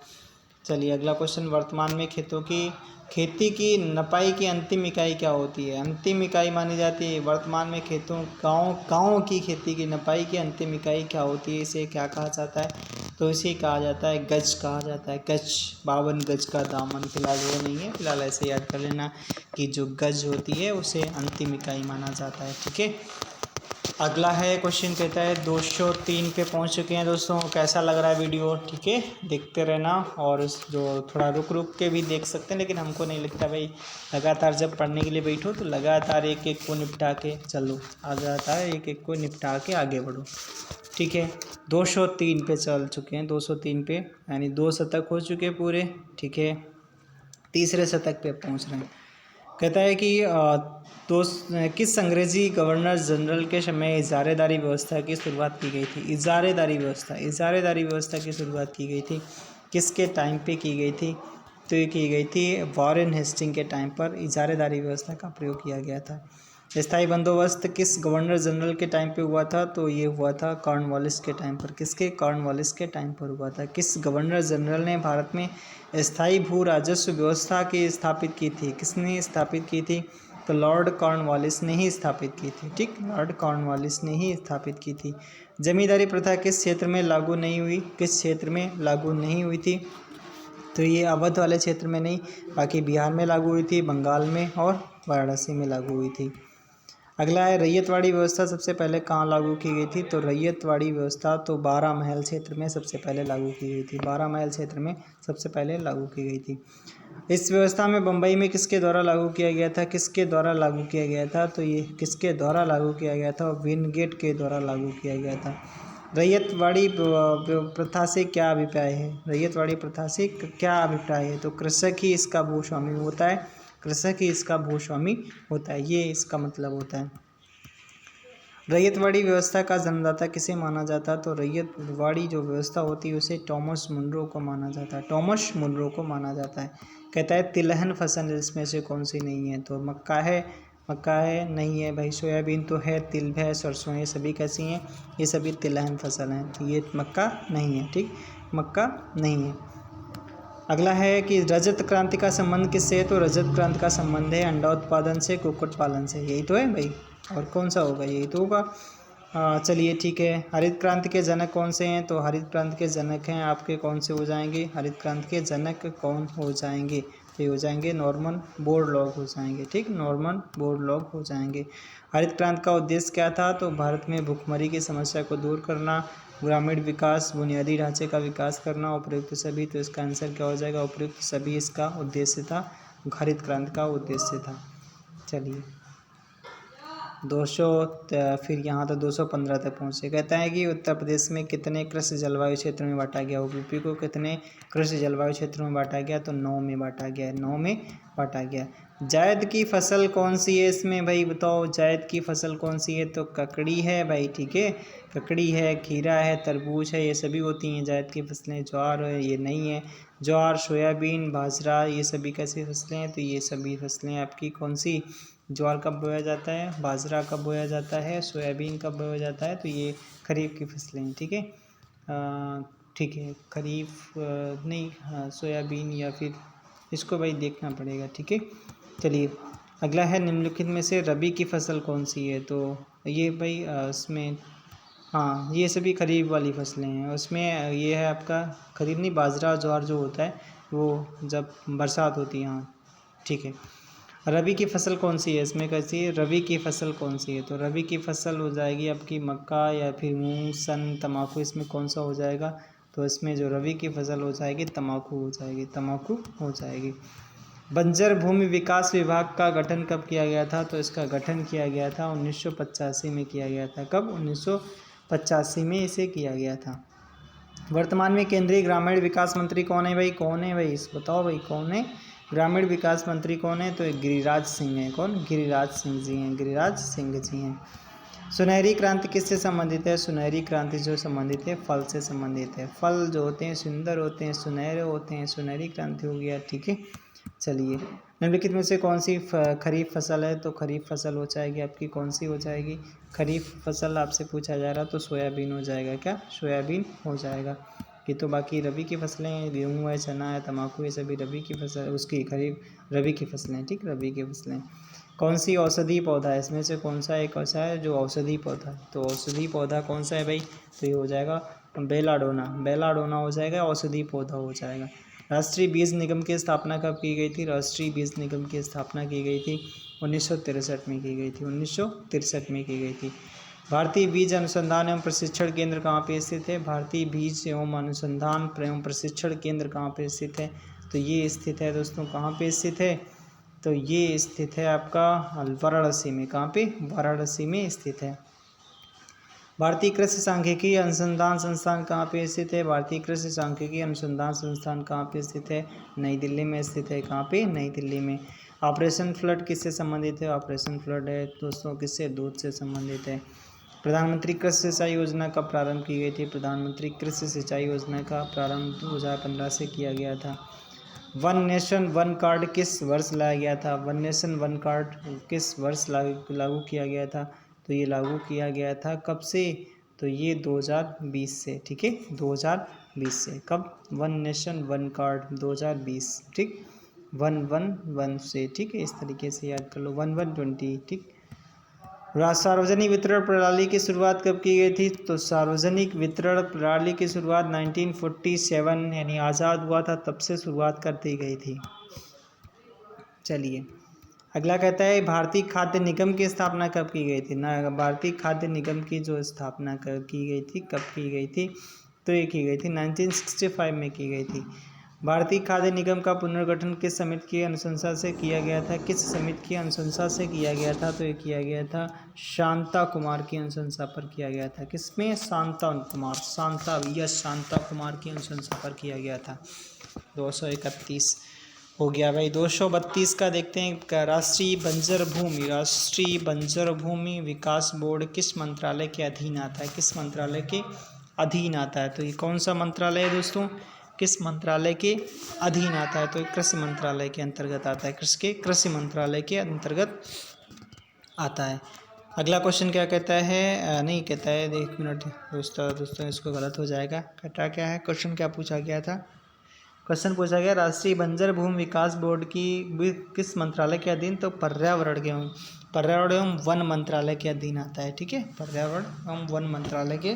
चलिए अगला क्वेश्चन, वर्तमान में खेती की नपाई की अंतिम इकाई क्या होती है? अंतिम इकाई मानी जाती है वर्तमान में गाँव की खेती की नपाई की अंतिम इकाई क्या होती है? इसे क्या कहा जाता है? तो इसे कहा जाता है गज कहा जाता है। गज 52 गज का दामन, फिलहाल वो नहीं है, फिलहाल ऐसे याद कर लेना कि जो गज होती है उसे अंतिम इकाई माना जाता है। ठीक है, अगला है क्वेश्चन, कहता है 203 पे पहुंच चुके हैं दोस्तों। कैसा लग रहा है वीडियो? ठीक है, देखते रहना, और जो थोड़ा रुक रुक के भी देख सकते हैं, लेकिन हमको नहीं लगता भाई, लगातार जब पढ़ने के लिए बैठो तो लगातार एक एक को निपटा के चलो, आ जाता है एक एक को निपटा के आगे बढ़ो। ठीक है, 203 पे चल चुके हैं, 203 पे, यानी 2 शतक हो चुके पूरे। ठीक है, तीसरे शतक पे पहुंच रहे हैं। कहता है कि किस अंग्रेजी गवर्नर जनरल के समय इजारेदारी व्यवस्था की शुरुआत की गई थी? इजारेदारी व्यवस्था की शुरुआत की गई थी, किसके टाइम पे की गई थी? तो ये की गई थी वॉरेन हेस्टिंग के टाइम पर इजारेदारी व्यवस्था का प्रयोग किया गया था। स्थायी बंदोबस्त किस गवर्नर जनरल के टाइम पे हुआ था? तो ये हुआ था कॉर्नवालिस के टाइम पर। किसके? कॉर्नवालिस के टाइम पर हुआ था। किस गवर्नर जनरल ने भारत में स्थायी भू राजस्व व्यवस्था की स्थापित की थी? किसने स्थापित की थी? तो लॉर्ड कॉर्नवालिस ने ही स्थापित की थी। ठीक, लॉर्ड कॉर्नवालिस ने ही स्थापित की थी। जमींदारी प्रथा किस क्षेत्र में लागू नहीं हुई? किस क्षेत्र में लागू नहीं हुई थी? तो ये अवध वाले क्षेत्र में नहीं, बाकी बिहार में लागू हुई थी, बंगाल में और वाराणसी में लागू हुई थी। अगला है रैयतवाड़ी व्यवस्था सबसे पहले कहाँ लागू की गई थी? तो रैयतवाड़ी व्यवस्था तो 12 महल क्षेत्र में सबसे पहले लागू की गई थी। 12 महल क्षेत्र में सबसे पहले लागू की गई थी। इस व्यवस्था में बम्बई में किसके द्वारा लागू किया गया था? किसके द्वारा लागू किया गया था? तो ये किसके द्वारा लागू किया गया था? विनगेट के द्वारा लागू किया गया था। रैयतवाड़ी प्रथा से क्या अभिप्राय है? रैयतवाड़ी प्रथा से क्या अभिप्राय है? तो कृषक ही इसका भूस्वामी होता है, कृषक ही इसका भूस्वामी होता है, ये इसका मतलब होता है। रैयतवाड़ी व्यवस्था का जन्मदाता किसे माना जाता है? तो रैयतवाड़ी जो व्यवस्था होती है उसे टॉमस मुनरो को माना जाता है, टॉमस मुनरो को माना जाता है। कहता है तिलहन फसल इसमें से कौन सी नहीं है? तो मक्का है, मक्का है नहीं है भाई, सोयाबीन तो है, तिल है, सरसों, ये सभी कैसी हैं? ये सभी तिलहन फसल हैं, तो ये मक्का नहीं है। ठीक, मक्का नहीं है। अगला है कि रजत क्रांति का संबंध किससे है? तो रजत क्रांति का संबंध है अंडा उत्पादन से, कुक्कुट पालन से। यही तो है भाई, और कौन सा होगा? यही तो होगा। चलिए ठीक है। हरित क्रांति के जनक कौन से हैं? तो हरित क्रांति के जनक हैं आपके कौन से हो जाएंगे? हरित क्रांति के जनक कौन हो जाएंगे? तो ये हो जाएंगे नॉर्मन बोरलॉग हो जाएंगे। ठीक, नॉर्मन बोरलॉग हो जाएंगे। हरित क्रांति का उद्देश्य क्या था? तो भारत में भूखमरी की समस्या को दूर करना, ग्रामीण विकास, बुनियादी ढांचे का विकास करना, उपयुक्त सभी। तो इसका आंसर क्या हो जाएगा? उपयुक्त सभी इसका उद्देश्य था, हरित क्रांति का उद्देश्य था। चलिए 200 फिर यहाँ तो 215 तक पहुँचे। कहता है कि उत्तर प्रदेश में कितने कृषि जलवायु क्षेत्र में बांटा गया? यूपी को कितने कृषि जलवायु क्षेत्रों में बांटा गया? तो 9 में बांटा गया, 9 में बांटा गया। जायद की फसल कौन सी है इसमें भाई बताओ? जायद की फसल कौन सी है? तो ककड़ी है भाई। ठीक है, ककड़ी है, खीरा है, तरबूज है, ये सभी होती हैं जायद की फसलें। ज्वार है, ये नहीं है। ज्वार, सोयाबीन, बाजरा, ये सभी कैसी फसलें हैं? तो ये सभी फसलें आपकी कौन सी? ज्वार कब बोया जाता है, बाजरा कब बोया जाता है, सोयाबीन कब बोया जाता है? तो ये खरीफ की फसलें हैं। ठीक है, ठीक है, खरीफ नहीं, हाँ सोयाबीन, या फिर इसको भाई देखना पड़ेगा। ठीक है, चलिए अगला है निम्नलिखित में से रबी की फसल कौन सी है? तो ये भाई इसमें, हाँ ये सभी खरीफ वाली फसलें हैं। उसमें ये है आपका खरीफ नहीं, बाजरा ज्वार जो होता है वो जब बरसात होती है। हाँ ठीक है। रबी की फसल कौन सी है? इसमें कैसी है? रबी की फसल कौन सी है? तो रबी की फसल हो जाएगी आपकी मक्का या फिर मूंग, सन, तम्बाकू। इसमें कौन सा हो जाएगा? तो इसमें जो रबी की फसल हो जाएगी तम्बाकू हो जाएगी, तम्बाकू हो जाएगी। बंजर भूमि विकास विभाग का गठन कब किया गया था? तो इसका गठन किया गया था 1985 में किया गया था। कब? 1985 में इसे किया गया था। वर्तमान में केंद्रीय ग्रामीण विकास मंत्री कौन है भाई? कौन है भाई? बताओ भाई कौन है? ग्रामीण विकास मंत्री कौन है? तो गिरिराज सिंह है। कौन? गिरिराज सिंह जी हैं, गिरिराज सिंह जी हैं। सुनहरी क्रांति किससे संबंधित है? सुनहरी क्रांति जो संबंधित है फल से संबंधित है। फल जो होते हैं सुंदर होते हैं, सुनहरे होते हैं, सुनहरी क्रांति हो गया। ठीक है, चलिए निम्नलिखित में से कौन सी खरीफ फसल है? तो खरीफ फसल हो जाएगी आपकी, कौन सी हो जाएगी? खरीफ फसल आपसे पूछा जा रहा तो सोयाबीन हो जाएगा। क्या? सोयाबीन हो जाएगा। ये तो बाकी रबी की फसलें हैं, गेहूँ है, चना है, तम्बाकू, ये सभी रबी की फसल, उसकी खरीफ रबी की फसलें। ठीक, रबी की फसलें। कौन सी औषधि पौधा है? इसमें से कौन सा एक ऐसा है जो औषधि पौधा है? तो औषधि पौधा कौन सा है भाई? तो ये हो जाएगा बेलाडोना हो जाएगा, औषधि पौधा हो जाएगा। राष्ट्रीय बीज निगम की स्थापना कब की गई थी? राष्ट्रीय बीज निगम की स्थापना की गई थी 1963 में की गई थी, 1963 में की गई थी। भारतीय बीज अनुसंधान एवं प्रशिक्षण केंद्र कहाँ पे स्थित है? भारतीय बीज एवं अनुसंधान एवं प्रशिक्षण केंद्र कहाँ पे स्थित है? तो ये स्थित है दोस्तों, कहाँ पे स्थित है? तो ये स्थित है आपका वाराणसी में। कहाँ पे? वाराणसी में स्थित है। भारतीय कृषि सांख्यिकी अनुसंधान संस्थान कहाँ पे स्थित है? भारतीय कृषि सांख्यिकी अनुसंधान संस्थान कहाँ पे स्थित है? नई दिल्ली में स्थित है। कहाँ पे? नई दिल्ली में। ऑपरेशन फ्लड किससे संबंधित है? ऑपरेशन फ्लड है दोस्तों किससे? दूध से संबंधित है। प्रधानमंत्री कृषि सिंचाई योजना कब प्रारंभ की गई थी? प्रधानमंत्री कृषि सिंचाई योजना का प्रारंभ 2015 से किया गया था। वन नेशन वन कार्ड किस वर्ष लाया गया था? वन नेशन वन कार्ड किस वर्ष लागू किया गया था? तो ये लागू किया गया था कब से? तो ये 2020 से। ठीक है, 2020 से। कब? One nation one card 2020। ठीक, 111 से। ठीक है, इस तरीके से याद कर लो, 1120। ठीक। सार्वजनिक वितरण प्रणाली की शुरुआत कब की गई थी? तो सार्वजनिक वितरण प्रणाली की शुरुआत 1947 यानी आज़ाद हुआ था तब से शुरुआत कर दी गई थी। चलिए अगला कहता है भारतीय खाद्य निगम की स्थापना कब की गई थी? ना, भारतीय खाद्य निगम की जो स्थापना की गई थी, कब की गई थी? तो ये की गई थी 1965 में की गई थी। भारतीय खाद्य निगम का पुनर्गठन किस समिति की अनुशंसा से किया गया था? किस समिति की अनुशंसा से किया गया था? तो ये किया गया था शांता कुमार की अनुशंसा पर किया गया था। किसमें? शांता कुमार की अनुशंसा पर किया गया था। 231 हो गया भाई। 232 का देखते हैं। राष्ट्रीय बंजर भूमि विकास बोर्ड किस मंत्रालय के अधीन आता है? किस मंत्रालय के अधीन आता है? तो ये कौन सा मंत्रालय है दोस्तों? किस मंत्रालय के अधीन आता है? तो कृषि मंत्रालय के अंतर्गत आता है। कृषि मंत्रालय के अंतर्गत आता है। अगला क्वेश्चन क्या कहता है? नहीं कहता है, एक मिनट दोस्तों इसको गलत हो जाएगा। कहता क्या है? क्वेश्चन क्या पूछा गया था? क्वेश्चन पूछा गया राष्ट्रीय बंजर भूमि विकास बोर्ड की किस मंत्रालय के अधीन? तो पर्यावरण एवं वन मंत्रालय के अधीन आता है। ठीक है, पर्यावरण एवं वन मंत्रालय के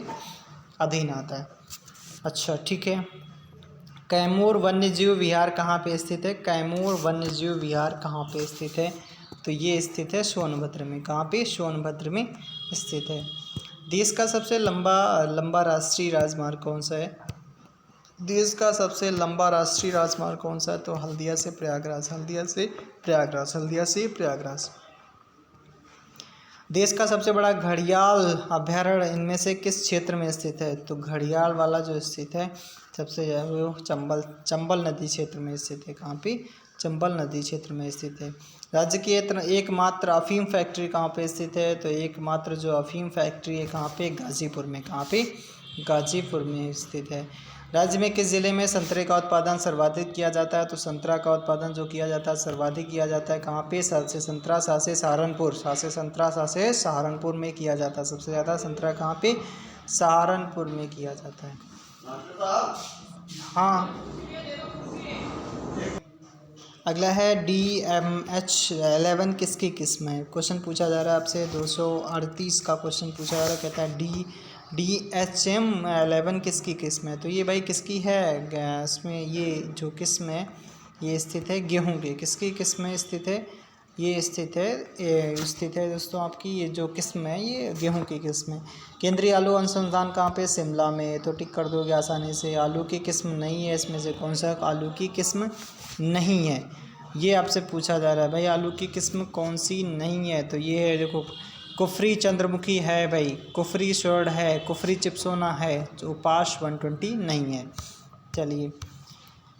अधीन आता है। अच्छा ठीक है। कैमूर वन्यजीव विहार कहाँ पे स्थित है? कैमूर वन्यजीव विहार कहाँ पे स्थित है? तो ये स्थित है सोनभद्र में। कहाँ पे? सोनभद्र में स्थित है। देश का सबसे लंबा राष्ट्रीय राजमार्ग कौन सा है? देश का सबसे लंबा राष्ट्रीय राजमार्ग कौन सा है? तो हल्दिया से प्रयागराज। देश का सबसे बड़ा घड़ियाल अभयारण्य इनमें से किस क्षेत्र में स्थित है? तो घड़ियाल वाला जो स्थित है सबसे वो चंबल नदी क्षेत्र में स्थित है। कहाँ पे? चंबल नदी क्षेत्र में स्थित है। राज्य की एकमात्र अफीम फैक्ट्री कहाँ पे स्थित है? तो एकमात्र जो अफीम फैक्ट्री है कहाँ पे? गाजीपुर में। कहाँ पे? गाजीपुर में स्थित है। राज्य में किस जिले में संतरे का उत्पादन सर्वाधिक किया जाता है? तो संतरा का उत्पादन जो किया जाता है सर्वाधिक किया जाता है कहाँ पे? सहारनपुर में किया जाता है। सबसे ज़्यादा संतरा कहाँ पे? सहारनपुर में किया जाता है। हाँ, अगला है DMH11 किसकी किस्म है? क्वेश्चन पूछा जा रहा है आपसे। 238 का क्वेश्चन पूछा जा रहा है। कहता है DHM11 किसकी किस्म है? तो ये भाई किसकी है? इसमें ये जो किस्म है ये स्थित है गेहूं की। किसकी किस्म में स्थित है? ये स्थित है दोस्तों आपकी ये जो किस्म है ये गेहूं की किस्म है। केंद्रीय आलू अनुसंधान कहाँ पे? शिमला में। तो टिक कर दोगे आसानी से। आलू की किस्म नहीं है इसमें से कौन सा आलू की किस्म नहीं है? ये आपसे पूछा जा रहा है भाई आलू की किस्म कौन सी नहीं है? तो ये है देखो, कुफरी चंद्रमुखी है भाई, कुफरी स्वर्ण है, कुफरी चिप्सोना है, जो पाश 120 नहीं है। चलिए,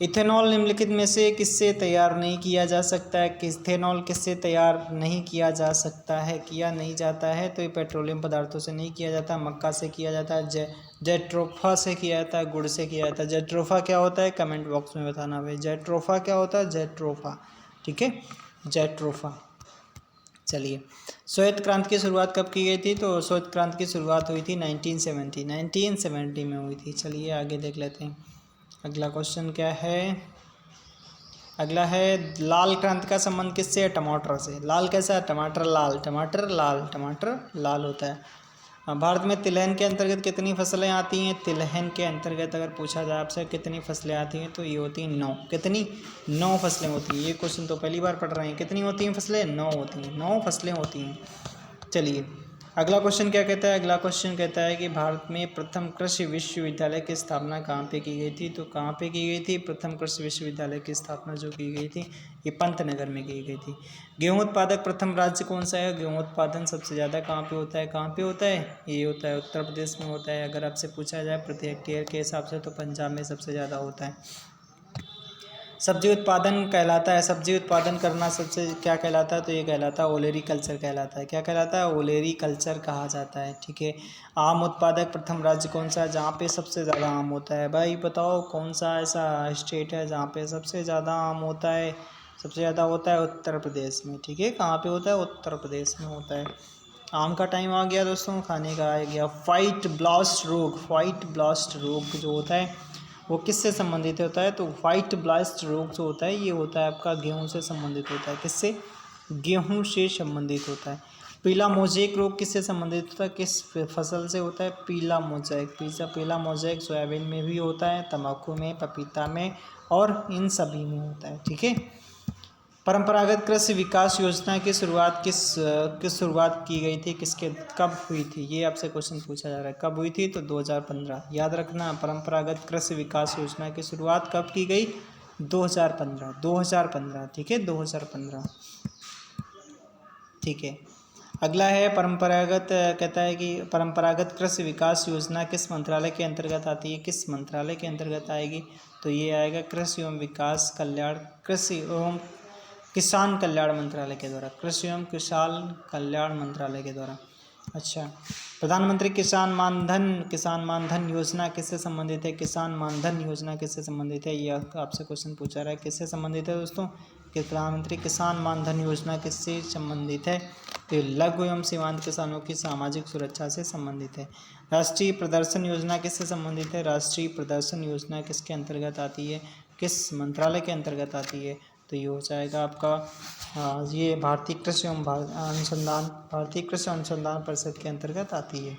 इथेनॉल निम्नलिखित में से किससे तैयार नहीं किया जा सकता है? इथेनॉल किससे तैयार नहीं किया जा सकता है, किया नहीं जाता है? तो ये पेट्रोलियम पदार्थों से नहीं किया जाता, मक्का से किया जाता है, जेट्रोफा से किया जाता है, गुड़ से किया जाता है। जेट्रोफा क्या होता है? कमेंट बॉक्स में बताना भाई, जेट्रोफा क्या होता है? जेट्रोफा। ठीक है, जेट्रोफा। चलिए, श्वेत क्रांति की शुरुआत कब की गई थी? तो श्वेत क्रांति की शुरुआत हुई थी 1970 में हुई थी। चलिए आगे देख लेते हैं। अगला क्वेश्चन क्या है? अगला है लाल क्रांति का संबंध किससे है? टमाटर से। लाल कैसा है? टमाटर लाल होता है। भारत में तिलहन के अंतर्गत कितनी फसलें आती हैं? तिलहन के अंतर्गत अगर पूछा जाए आपसे कितनी फसलें आती हैं तो ये होती हैं 9। कितनी? 9 फसलें होती हैं। ये क्वेश्चन तो पहली बार पढ़ रहे हैं। कितनी होती हैं फसलें? 9 होती हैं। 9 फसलें होती हैं। चलिए अगला क्वेश्चन क्या कहता है? अगला क्वेश्चन कहता है कि भारत में प्रथम कृषि विश्वविद्यालय की स्थापना कहाँ पे की गई थी? तो कहाँ पे की गई थी प्रथम कृषि विश्वविद्यालय की स्थापना जो की गई थी? ये पंतनगर में की गई थी। गेहूं उत्पादक प्रथम राज्य कौन सा है? गेहूं उत्पादन सबसे ज़्यादा कहाँ पे होता है? कहाँ पे होता है? ये होता है उत्तर प्रदेश में होता है। अगर आपसे पूछा जाए प्रति हेक्टेयर के हिसाब से तो पंजाब में सबसे ज़्यादा होता है। सब्जी उत्पादन कहलाता है। सब्जी उत्पादन करना सबसे क्या कहलाता है? तो ये कहलाता है ओलेरी कल्चर कहलाता है। क्या कहलाता है? ओलेरी कल्चर कहा जाता है। ठीक है। आम उत्पादक प्रथम राज्य कौन सा है जहाँ पे सबसे ज़्यादा आम होता है? भाई बताओ कौन सा ऐसा स्टेट है जहाँ पे सबसे ज़्यादा आम होता है? सबसे ज़्यादा होता है उत्तर प्रदेश में। ठीक है। कहाँ पे होता है? उत्तर प्रदेश में होता है। आम का टाइम आ गया दोस्तों, खाने का आ गया। व्हाइट ब्लास्ट रोग, व्हाइट ब्लास्ट रोग जो होता है वो किससे संबंधित होता है? तो व्हाइट ब्लास्ट रोग जो होता है ये होता है आपका गेहूं से संबंधित होता है। किससे? गेहूं से संबंधित होता है। पीला मोज़ेक रोग किससे संबंधित होता है? किस फसल से होता है? पीला मोज़ेक। पीला मोज़ेक सोयाबीन में भी होता है, तंबाकू में, पपीता में और इन सभी में होता है। ठीक है। परंपरागत कृषि विकास योजना की शुरुआत किस शुरुआत की गई थी? किसके कब हुई थी? ये आपसे क्वेश्चन पूछा जा रहा है। कब हुई थी? तो 2015। याद रखना परंपरागत कृषि विकास योजना की शुरुआत कब की गई? 2015। 2015। ठीक है। 2015। ठीक है। अगला है परंपरागत, कहता है कि परंपरागत कृषि विकास योजना किस मंत्रालय के अंतर्गत आती है? किस मंत्रालय के अंतर्गत आएगी? तो ये आएगा कृषि एवं विकास कल्याण, कृषि एवं किसान कल्याण मंत्रालय के द्वारा। कृषि एवं किसान कल्याण मंत्रालय के द्वारा। अच्छा, प्रधानमंत्री किसान मानधन योजना किससे संबंधित है? किसान मानधन योजना किससे संबंधित है? ये आपसे क्वेश्चन पूछा रहा है। किससे संबंधित है दोस्तों? कि प्रधानमंत्री किसान मानधन योजना किससे संबंधित है? तो लघु एवं सीमांत किसानों की सामाजिक सुरक्षा से संबंधित है। राष्ट्रीय प्रदर्शन योजना किससे संबंधित है? राष्ट्रीय प्रदर्शन योजना किसके अंतर्गत आती है? किस मंत्रालय के अंतर्गत आती है? तो ये हो जाएगा आपका ये भारतीय कृषि अनुसंधान परिषद के अंतर्गत आती है।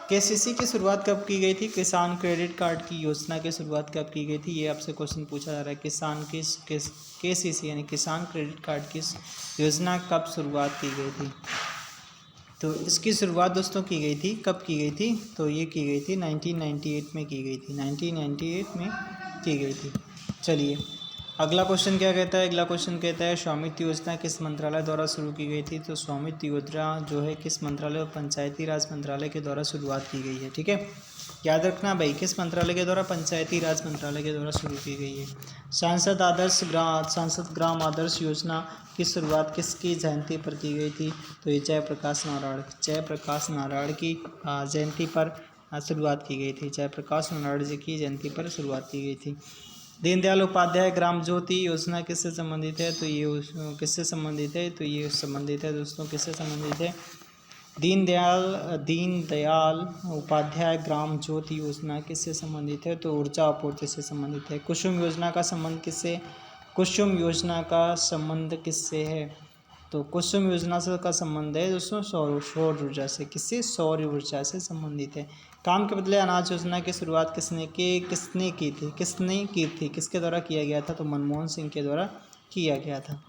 केसीसी की शुरुआत कब की गई थी? किसान क्रेडिट कार्ड की योजना की शुरुआत कब की गई थी? ये आपसे क्वेश्चन पूछा जा रहा है। केसीसी यानी किसान क्रेडिट कार्ड की योजना कब शुरुआत की गई थी? तो इसकी शुरुआत दोस्तों की गई थी, कब की गई थी? तो ये की गई थी 1998 में की गई थी। 1998 में की गई थी। चलिए अगला क्वेश्चन क्या कहता है? अगला क्वेश्चन कहता है स्वामित्व योजना किस मंत्रालय द्वारा शुरू की गई थी? तो स्वामित्व योजना जो है किस मंत्रालय और पंचायती राज मंत्रालय के द्वारा शुरुआत की गई है। ठीक है। याद रखना भाई, किस मंत्रालय के द्वारा? पंचायती राज मंत्रालय के द्वारा शुरू की गई है। सांसद ग्राम आदर्श योजना की शुरुआत किसकी जयंती पर की गई थी? तो ये जयप्रकाश नारायण की जयंती पर शुरुआत की गई थी। जयप्रकाश नारायण जी की जयंती पर शुरुआत की गई थी। दीनदयाल उपाध्याय ग्राम ज्योति योजना किससे संबंधित है? तो ये किससे संबंधित है? तो ये संबंधित है दोस्तों, किससे संबंधित है? दीनदयाल उपाध्याय ग्राम ज्योति योजना किससे संबंधित है? तो ऊर्जा आपूर्ति से संबंधित है। कुसुम योजना का संबंध किससे? कुसुम योजना का संबंध किससे है? तो कुसुम योजना से का संबंध है दोस्तों सौर ऊर्जा से। किससे? सौर ऊर्जा से संबंधित है। काम के बदले अनाज योजना की शुरुआत किसने की थी? किसके द्वारा किया गया था? तो मनमोहन सिंह के द्वारा किया गया था।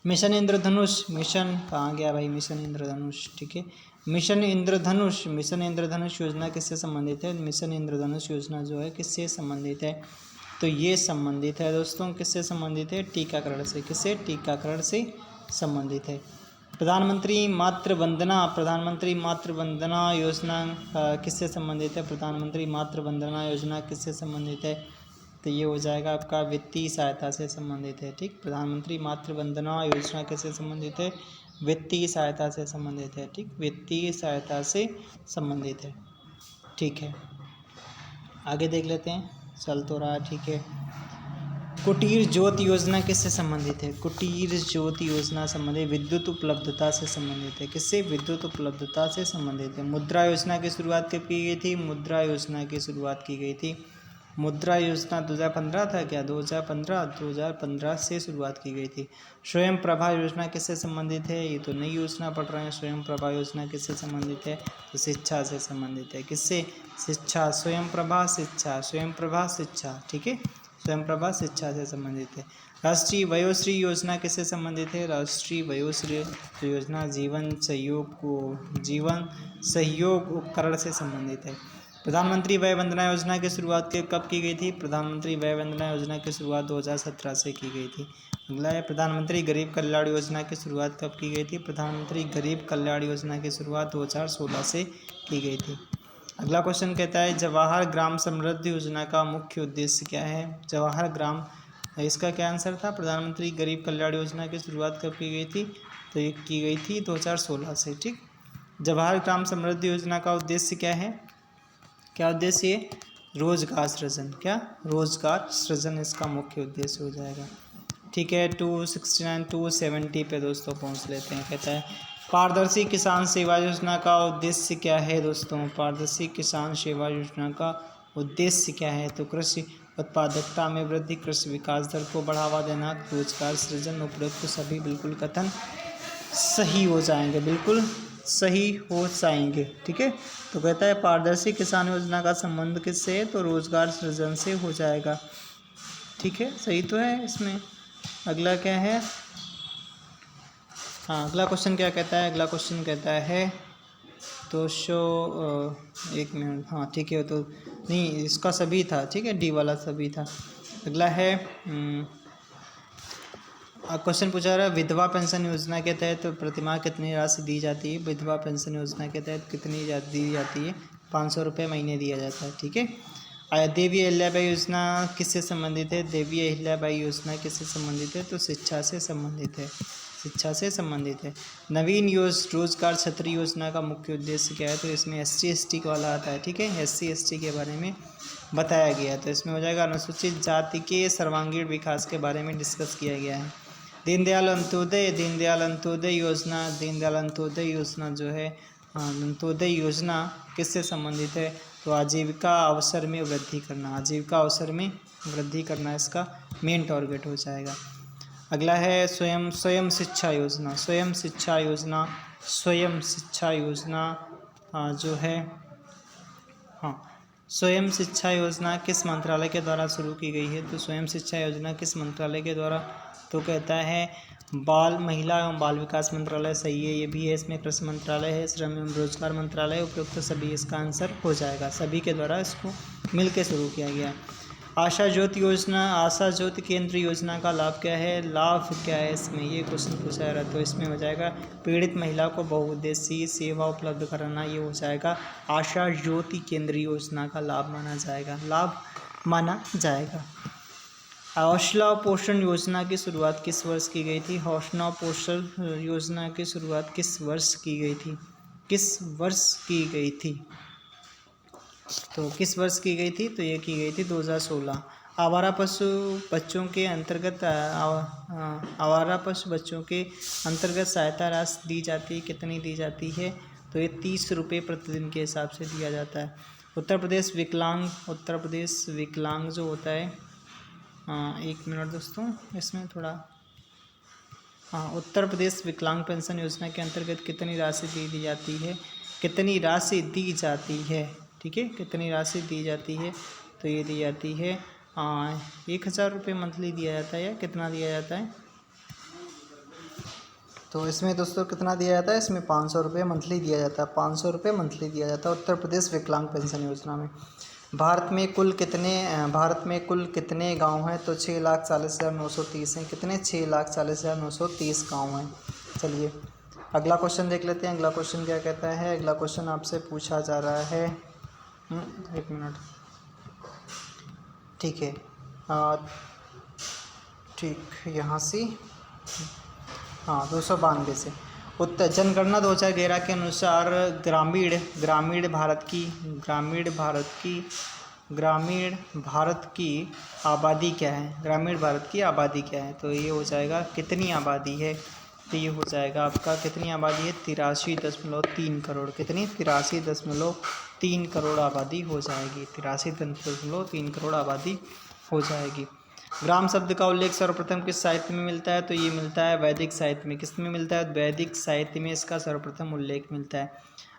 मिशन इंद्रधनुष, मिशन कहाँ गया भाई? मिशन इंद्रधनुष। ठीक है। मिशन इंद्रधनुष योजना किससे संबंधित है? मिशन इंद्रधनुष योजना जो है किससे संबंधित है? तो ये संबंधित है दोस्तों, किससे संबंधित है? टीकाकरण से। किससे? टीकाकरण से संबंधित है। प्रधानमंत्री मातृ वंदना योजना किससे संबंधित है? प्रधानमंत्री मातृ वंदना योजना किससे संबंधित है? तो ये हो जाएगा आपका वित्तीय सहायता से संबंधित है। ठीक। प्रधानमंत्री मातृ वंदना योजना किससे संबंधित है? वित्तीय सहायता से संबंधित है। ठीक। वित्तीय सहायता से संबंधित है। ठीक है, आगे देख लेते हैं, चल तो रहा है। ठीक है। कुटीर ज्योति योजना किससे संबंधित है? कुटीर ज्योति योजना संबंधित विद्युत उपलब्धता से संबंधित है। किससे? विद्युत उपलब्धता से संबंधित है। मुद्रा योजना की शुरुआत कब की गई थी? मुद्रा योजना की शुरुआत की गई थी मुद्रा योजना 2015 था क्या? 2015 से शुरुआत की गई थी। स्वयं प्रभा योजना किससे संबंधित है? ये तो नई योजना पढ़ रहे हैं। स्वयं प्रभा योजना किससे संबंधित है? तो शिक्षा से संबंधित है। किससे? शिक्षा। स्वयं प्रभा शिक्षा, स्वयं प्रभा शिक्षा, ठीक है। स्वयं प्रभा शिक्षा से संबंधित है। राष्ट्रीय वयोश्री योजना किससे संबंधित है? राष्ट्रीय वयोश्री योजना जीवन सहयोग उपकरण से संबंधित है। प्रधानमंत्री वय वंदना योजना की शुरुआत कब की गई थी? प्रधानमंत्री वय वंदना योजना की शुरुआत 2017 से की गई थी। अगला है प्रधानमंत्री गरीब कल्याण योजना की शुरुआत कब की गई थी? प्रधानमंत्री गरीब कल्याण योजना की शुरुआत 2016 से की गई थी। अगला क्वेश्चन कहता है जवाहर ग्राम समृद्धि योजना का मुख्य उद्देश्य क्या है? जवाहर ग्राम, इसका क्या आंसर था? प्रधानमंत्री गरीब कल्याण योजना की शुरुआत कब की गई थी? तो ये की गई थी 2016 से, ठीक। जवाहर ग्राम समृद्धि योजना का उद्देश्य क्या है? क्या उद्देश्य है? रोजगार सृजन। क्या? रोजगार सृजन इसका मुख्य उद्देश्य हो जाएगा, ठीक है। 269 270 पे दोस्तों पहुंच लेते हैं। कहता है पारदर्शी किसान सेवा योजना का उद्देश्य क्या है दोस्तों? पारदर्शी किसान सेवा योजना का उद्देश्य क्या है? तो कृषि उत्पादकता में वृद्धि, कृषि विकास दर को बढ़ावा देना, रोजगार सृजन, उपरोक्त सभी बिल्कुल कथन सही हो जाएंगे, बिल्कुल सही हो जाएंगे, ठीक है। तो कहता है पारदर्शी किसान योजना का संबंध किससे है? तो रोजगार सृजन से हो जाएगा, ठीक है। सही तो है इसमें। अगला क्या है? हाँ, अगला क्वेश्चन क्या कहता है? अगला क्वेश्चन कहता है तो एक मिनट, हाँ ठीक है। तो नहीं, इसका सभी था, ठीक है, डी वाला सभी था। अगला है क्वेश्चन पूछा रहा है विधवा पेंशन योजना के तहत प्रतिमाह कितनी राशि दी जाती है? विधवा पेंशन योजना के तहत कितनी दी जाती है? 500 रुपये महीने दिया जाता है, ठीक है। देवी अहिल्याबाई योजना किससे संबंधित है? देवी अहिल्याबाई योजना किससे संबंधित है? तो शिक्षा से संबंधित है, शिक्षा से संबंधित है। नवीन रोजगार छतरी योजना का मुख्य उद्देश्य क्या है? तो इसमें SC/ST वाला आता है, ठीक है। SC/ST के बारे में बताया गया है। तो इसमें हो जाएगा अनुसूचित जाति के सर्वांगीण विकास के बारे में डिस्कस किया गया है। दीनदयाल अंत्योदय योजना जो है, अंत्योदय योजना किससे संबंधित है? तो आजीविका अवसर में वृद्धि करना, आजीविका अवसर में वृद्धि करना इसका मेन टारगेट हो जाएगा। अगला है स्वयं शिक्षा योजना। स्वयं शिक्षा योजना जो है, हाँ, स्वयं शिक्षा योजना किस मंत्रालय के द्वारा शुरू की गई है? तो स्वयं शिक्षा योजना किस मंत्रालय के द्वारा? तो कहता है महिला एवं बाल विकास मंत्रालय, सही है, ये भी है। इसमें कृषि मंत्रालय है, श्रम एवं रोजगार मंत्रालय, उपयुक्त सभी इसका आंसर हो जाएगा। सभी के द्वारा इसको मिलकर शुरू किया गया। आशा ज्योति केंद्र योजना का लाभ क्या है? लाभ क्या है इसमें? ये क्वेश्चन पूछा जा रहा है। तो इसमें हो जाएगा पीड़ित महिला को बहुउद्देशीय सेवा उपलब्ध कराना, ये हो जाएगा आशा ज्योति केंद्र योजना का लाभ माना जाएगा। हौसला पोषण योजना की शुरुआत किस वर्ष की गई थी? हौसला पोषण योजना की शुरुआत किस वर्ष की गई थी? किस वर्ष की गई थी? तो किस वर्ष की गई थी? तो ये की गई थी 2016। आवारा पशु बच्चों के अंतर्गत सहायता राशि दी जाती है, कितनी दी जाती है? तो ये 30 रुपये प्रतिदिन के हिसाब से दिया जाता है। उत्तर प्रदेश विकलांग जो होता है, एक मिनट दोस्तों, इसमें थोड़ा, हाँ, उत्तर प्रदेश विकलांग पेंशन योजना के अंतर्गत कितनी राशि दी जाती है? कितनी राशि दी जाती है, ठीक है, कितनी राशि दी जाती है? तो ये दी जाती है 1000 रुपये मंथली दिया जाता है, या कितना दिया जाता है? तो इसमें दोस्तों कितना दिया जाता है? इसमें 500 रुपये मंथली दिया जाता है, 500 रुपये मंथली दिया जाता है उत्तर प्रदेश विकलांग पेंशन योजना में। भारत में कुल कितने गांव हैं? तो 6,40,930 हैं। कितने? 6,40,930 गांव हैं। चलिए अगला क्वेश्चन देख लेते हैं। अगला क्वेश्चन क्या कहता है? अगला क्वेश्चन आपसे पूछा जा रहा है, एक मिनट, ठीक है, ठीक, यहाँ से, हाँ, 292 से। उत्तर जनगणना 2011 के अनुसार ग्रामीण भारत की आबादी क्या है? ग्रामीण भारत की आबादी क्या है? तो ये हो जाएगा कितनी आबादी है? तो ये हो जाएगा आपका, कितनी आबादी है 83.3 करोड़, कितनी 83.3 करोड़ आबादी हो जाएगी, 83.3 करोड़ आबादी हो जाएगी। ग्राम शब्द का उल्लेख सर्वप्रथम किस साहित्य में मिलता है? तो ये मिलता है वैदिक साहित्य में। किस में मिलता है? वैदिक साहित्य में इसका सर्वप्रथम उल्लेख मिलता है।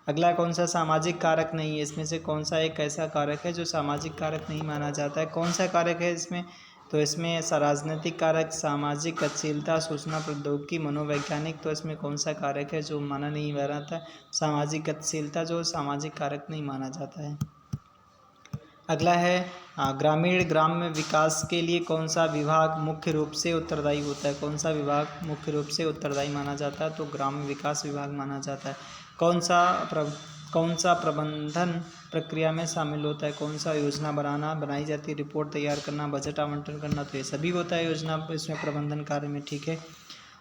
अगला कौन सा सामाजिक कारक नहीं है? इसमें से कौन सा एक ऐसा कारक है जो सामाजिक कारक नहीं माना जाता है? कौन सा कारक है इसमें? तो इसमें राजनीतिक कारक, सामाजिक गतिशीलता, सूचना प्रौद्योगिकी, मनोवैज्ञानिक, तो इसमें कौन सा कारक है जो माना नहीं जाता? सामाजिक गतिशीलता, जो सामाजिक कारक नहीं माना जाता है। अगला है ग्रामीण ग्राम्य विकास के लिए कौन सा विभाग मुख्य रूप से उत्तरदायी होता है? कौन सा विभाग मुख्य रूप से उत्तरदायी माना जाता है? तो ग्राम्य विकास विभाग माना जाता है। कौन सा प्रबंधन प्रक्रिया में शामिल होता है? कौन सा योजना बनाई जाती है, रिपोर्ट तैयार करना, बजट आवंटन करना, तो ये सभी होता है योजना इसमें प्रबंधन कार्य में, ठीक है।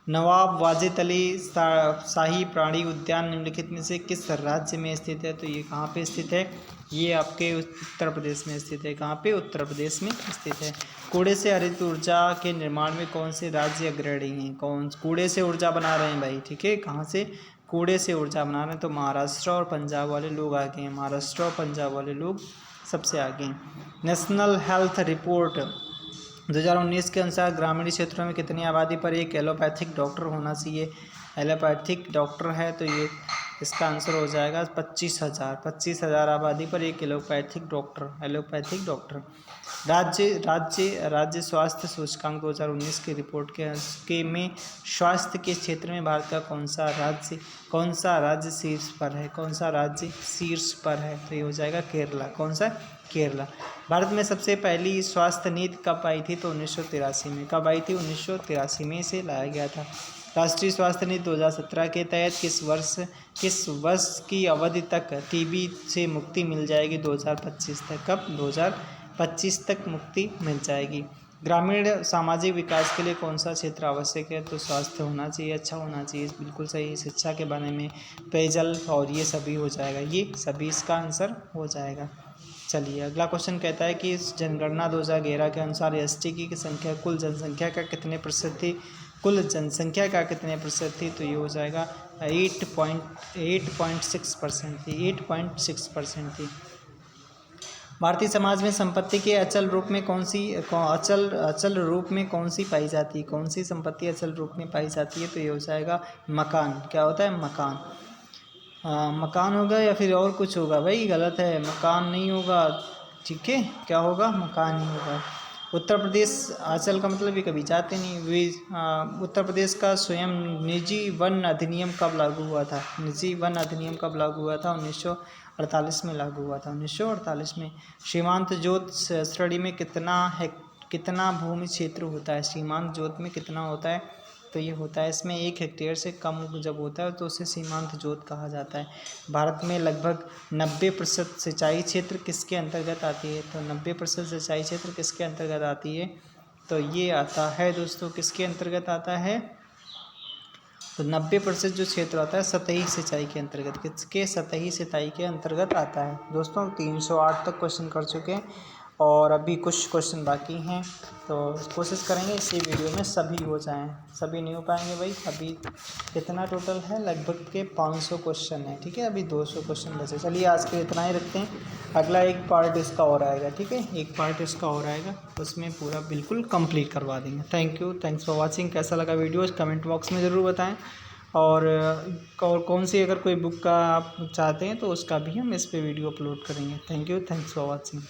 नवाब वाजिद अली शाही प्राणी उद्यान निम्नलिखित में से किस राज्य में स्थित है? तो ये कहाँ पे स्थित है? ये आपके उत्तर प्रदेश में स्थित है। कहाँ पे? उत्तर प्रदेश में स्थित है। कूड़े से हरित ऊर्जा के निर्माण में कौन से राज्य अग्रणी हैं? कौन कूड़े से ऊर्जा बना रहे हैं भाई, ठीक है। कहाँ से कूड़े से ऊर्जा बना रहे हैं? तो महाराष्ट्र और पंजाब वाले लोग आगे हैं, महाराष्ट्र और पंजाब वाले लोग सबसे आगे हैं। नेशनल हेल्थ रिपोर्ट 2019 के अनुसार ग्रामीण क्षेत्रों में कितनी आबादी पर एक एलोपैथिक डॉक्टर होना चाहिए? एलोपैथिक डॉक्टर है तो ये इसका आंसर हो जाएगा 25,000 आबादी पर एक एलोपैथिक डॉक्टर। राज्य स्वास्थ्य सूचकांक 2019 की रिपोर्ट के में स्वास्थ्य के क्षेत्र में भारत का कौन सा राज्य शीर्ष पर है? कौन सा राज्य शीर्ष पर है? तो ये हो जाएगा केरला। कौन सा? केरला। भारत में सबसे पहली स्वास्थ्य नीति कब आई थी? तो 1983 में। कब आई थी? 1983 में इसे लाया गया था। राष्ट्रीय स्वास्थ्य नीति 2017 के तहत किस वर्ष की अवधि तक टीबी से मुक्ति मिल जाएगी? 2025 तक। कब? 2025 तक मुक्ति मिल जाएगी। ग्रामीण सामाजिक विकास के लिए कौन सा क्षेत्र आवश्यक है? तो स्वास्थ्य होना चाहिए, अच्छा होना चाहिए, बिल्कुल सही। शिक्षा के बारे में, पेयजल, और ये सभी हो जाएगा, ये सभी इसका आंसर हो जाएगा। चलिए अगला क्वेश्चन कहता है कि जनगणना 2011 के अनुसार एसटी की संख्या कुल जनसंख्या का कितने प्रतिशत थी? कुल जनसंख्या का कितने प्रतिशत थी? तो ये हो जाएगा 8.6% थी, 8.6% थी। भारतीय समाज में संपत्ति के अचल रूप में कौन सी पाई जाती है? कौन सी संपत्ति अचल रूप में पाई जाती है? तो ये हो जाएगा मकान। क्या होता है? मकान। मकान होगा या फिर और कुछ होगा? भाई गलत है, मकान नहीं होगा, ठीक है। क्या होगा? मकान ही होगा। उत्तर प्रदेश अचल का मतलब ये कभी जाते नहीं। उत्तर प्रदेश का स्वयं निजी वन अधिनियम कब लागू हुआ था? निजी वन अधिनियम कब लागू हुआ था? 1948 में लागू हुआ था, 1948 में। सीमांत जोत श्रेणी में कितना भूमि क्षेत्र होता है? सीमांत जोत में कितना होता है? तो ये होता है इसमें 1 हेक्टेयर से कम जब होता है तो उसे सीमांत जोत कहा जाता है। भारत में लगभग 90% सिंचाई क्षेत्र किसके अंतर्गत आती है? तो 90% सिंचाई क्षेत्र किसके अंतर्गत आती है? तो ये आता है दोस्तों, किसके अंतर्गत आता है? तो 90% जो क्षेत्र आता है सतही सिंचाई के अंतर्गत, किसके? सतही सिंचाई के अंतर्गत आता है। दोस्तों 308 तक क्वेश्चन कर चुके हैं और अभी कुछ क्वेश्चन बाकी हैं, तो कोशिश करेंगे इसी वीडियो में सभी हो जाएं। सभी नहीं हो पाएंगे भाई, अभी कितना टोटल है? लगभग के 500 क्वेश्चन है, ठीक है। अभी 200 क्वेश्चन बचे। चलिए आज के इतना ही रखते हैं, अगला एक पार्ट इसका और आएगा, ठीक है। एक पार्ट इसका और आएगा, उसमें पूरा बिल्कुल कंप्लीट करवा देंगे। Thanks for watching. कैसा लगा वीडियो कमेंट बॉक्स में ज़रूर बताएँ, और कौन सी अगर कोई बुक का आप चाहते हैं तो उसका भी हम इस पर वीडियो अपलोड करेंगे। Thanks for watching.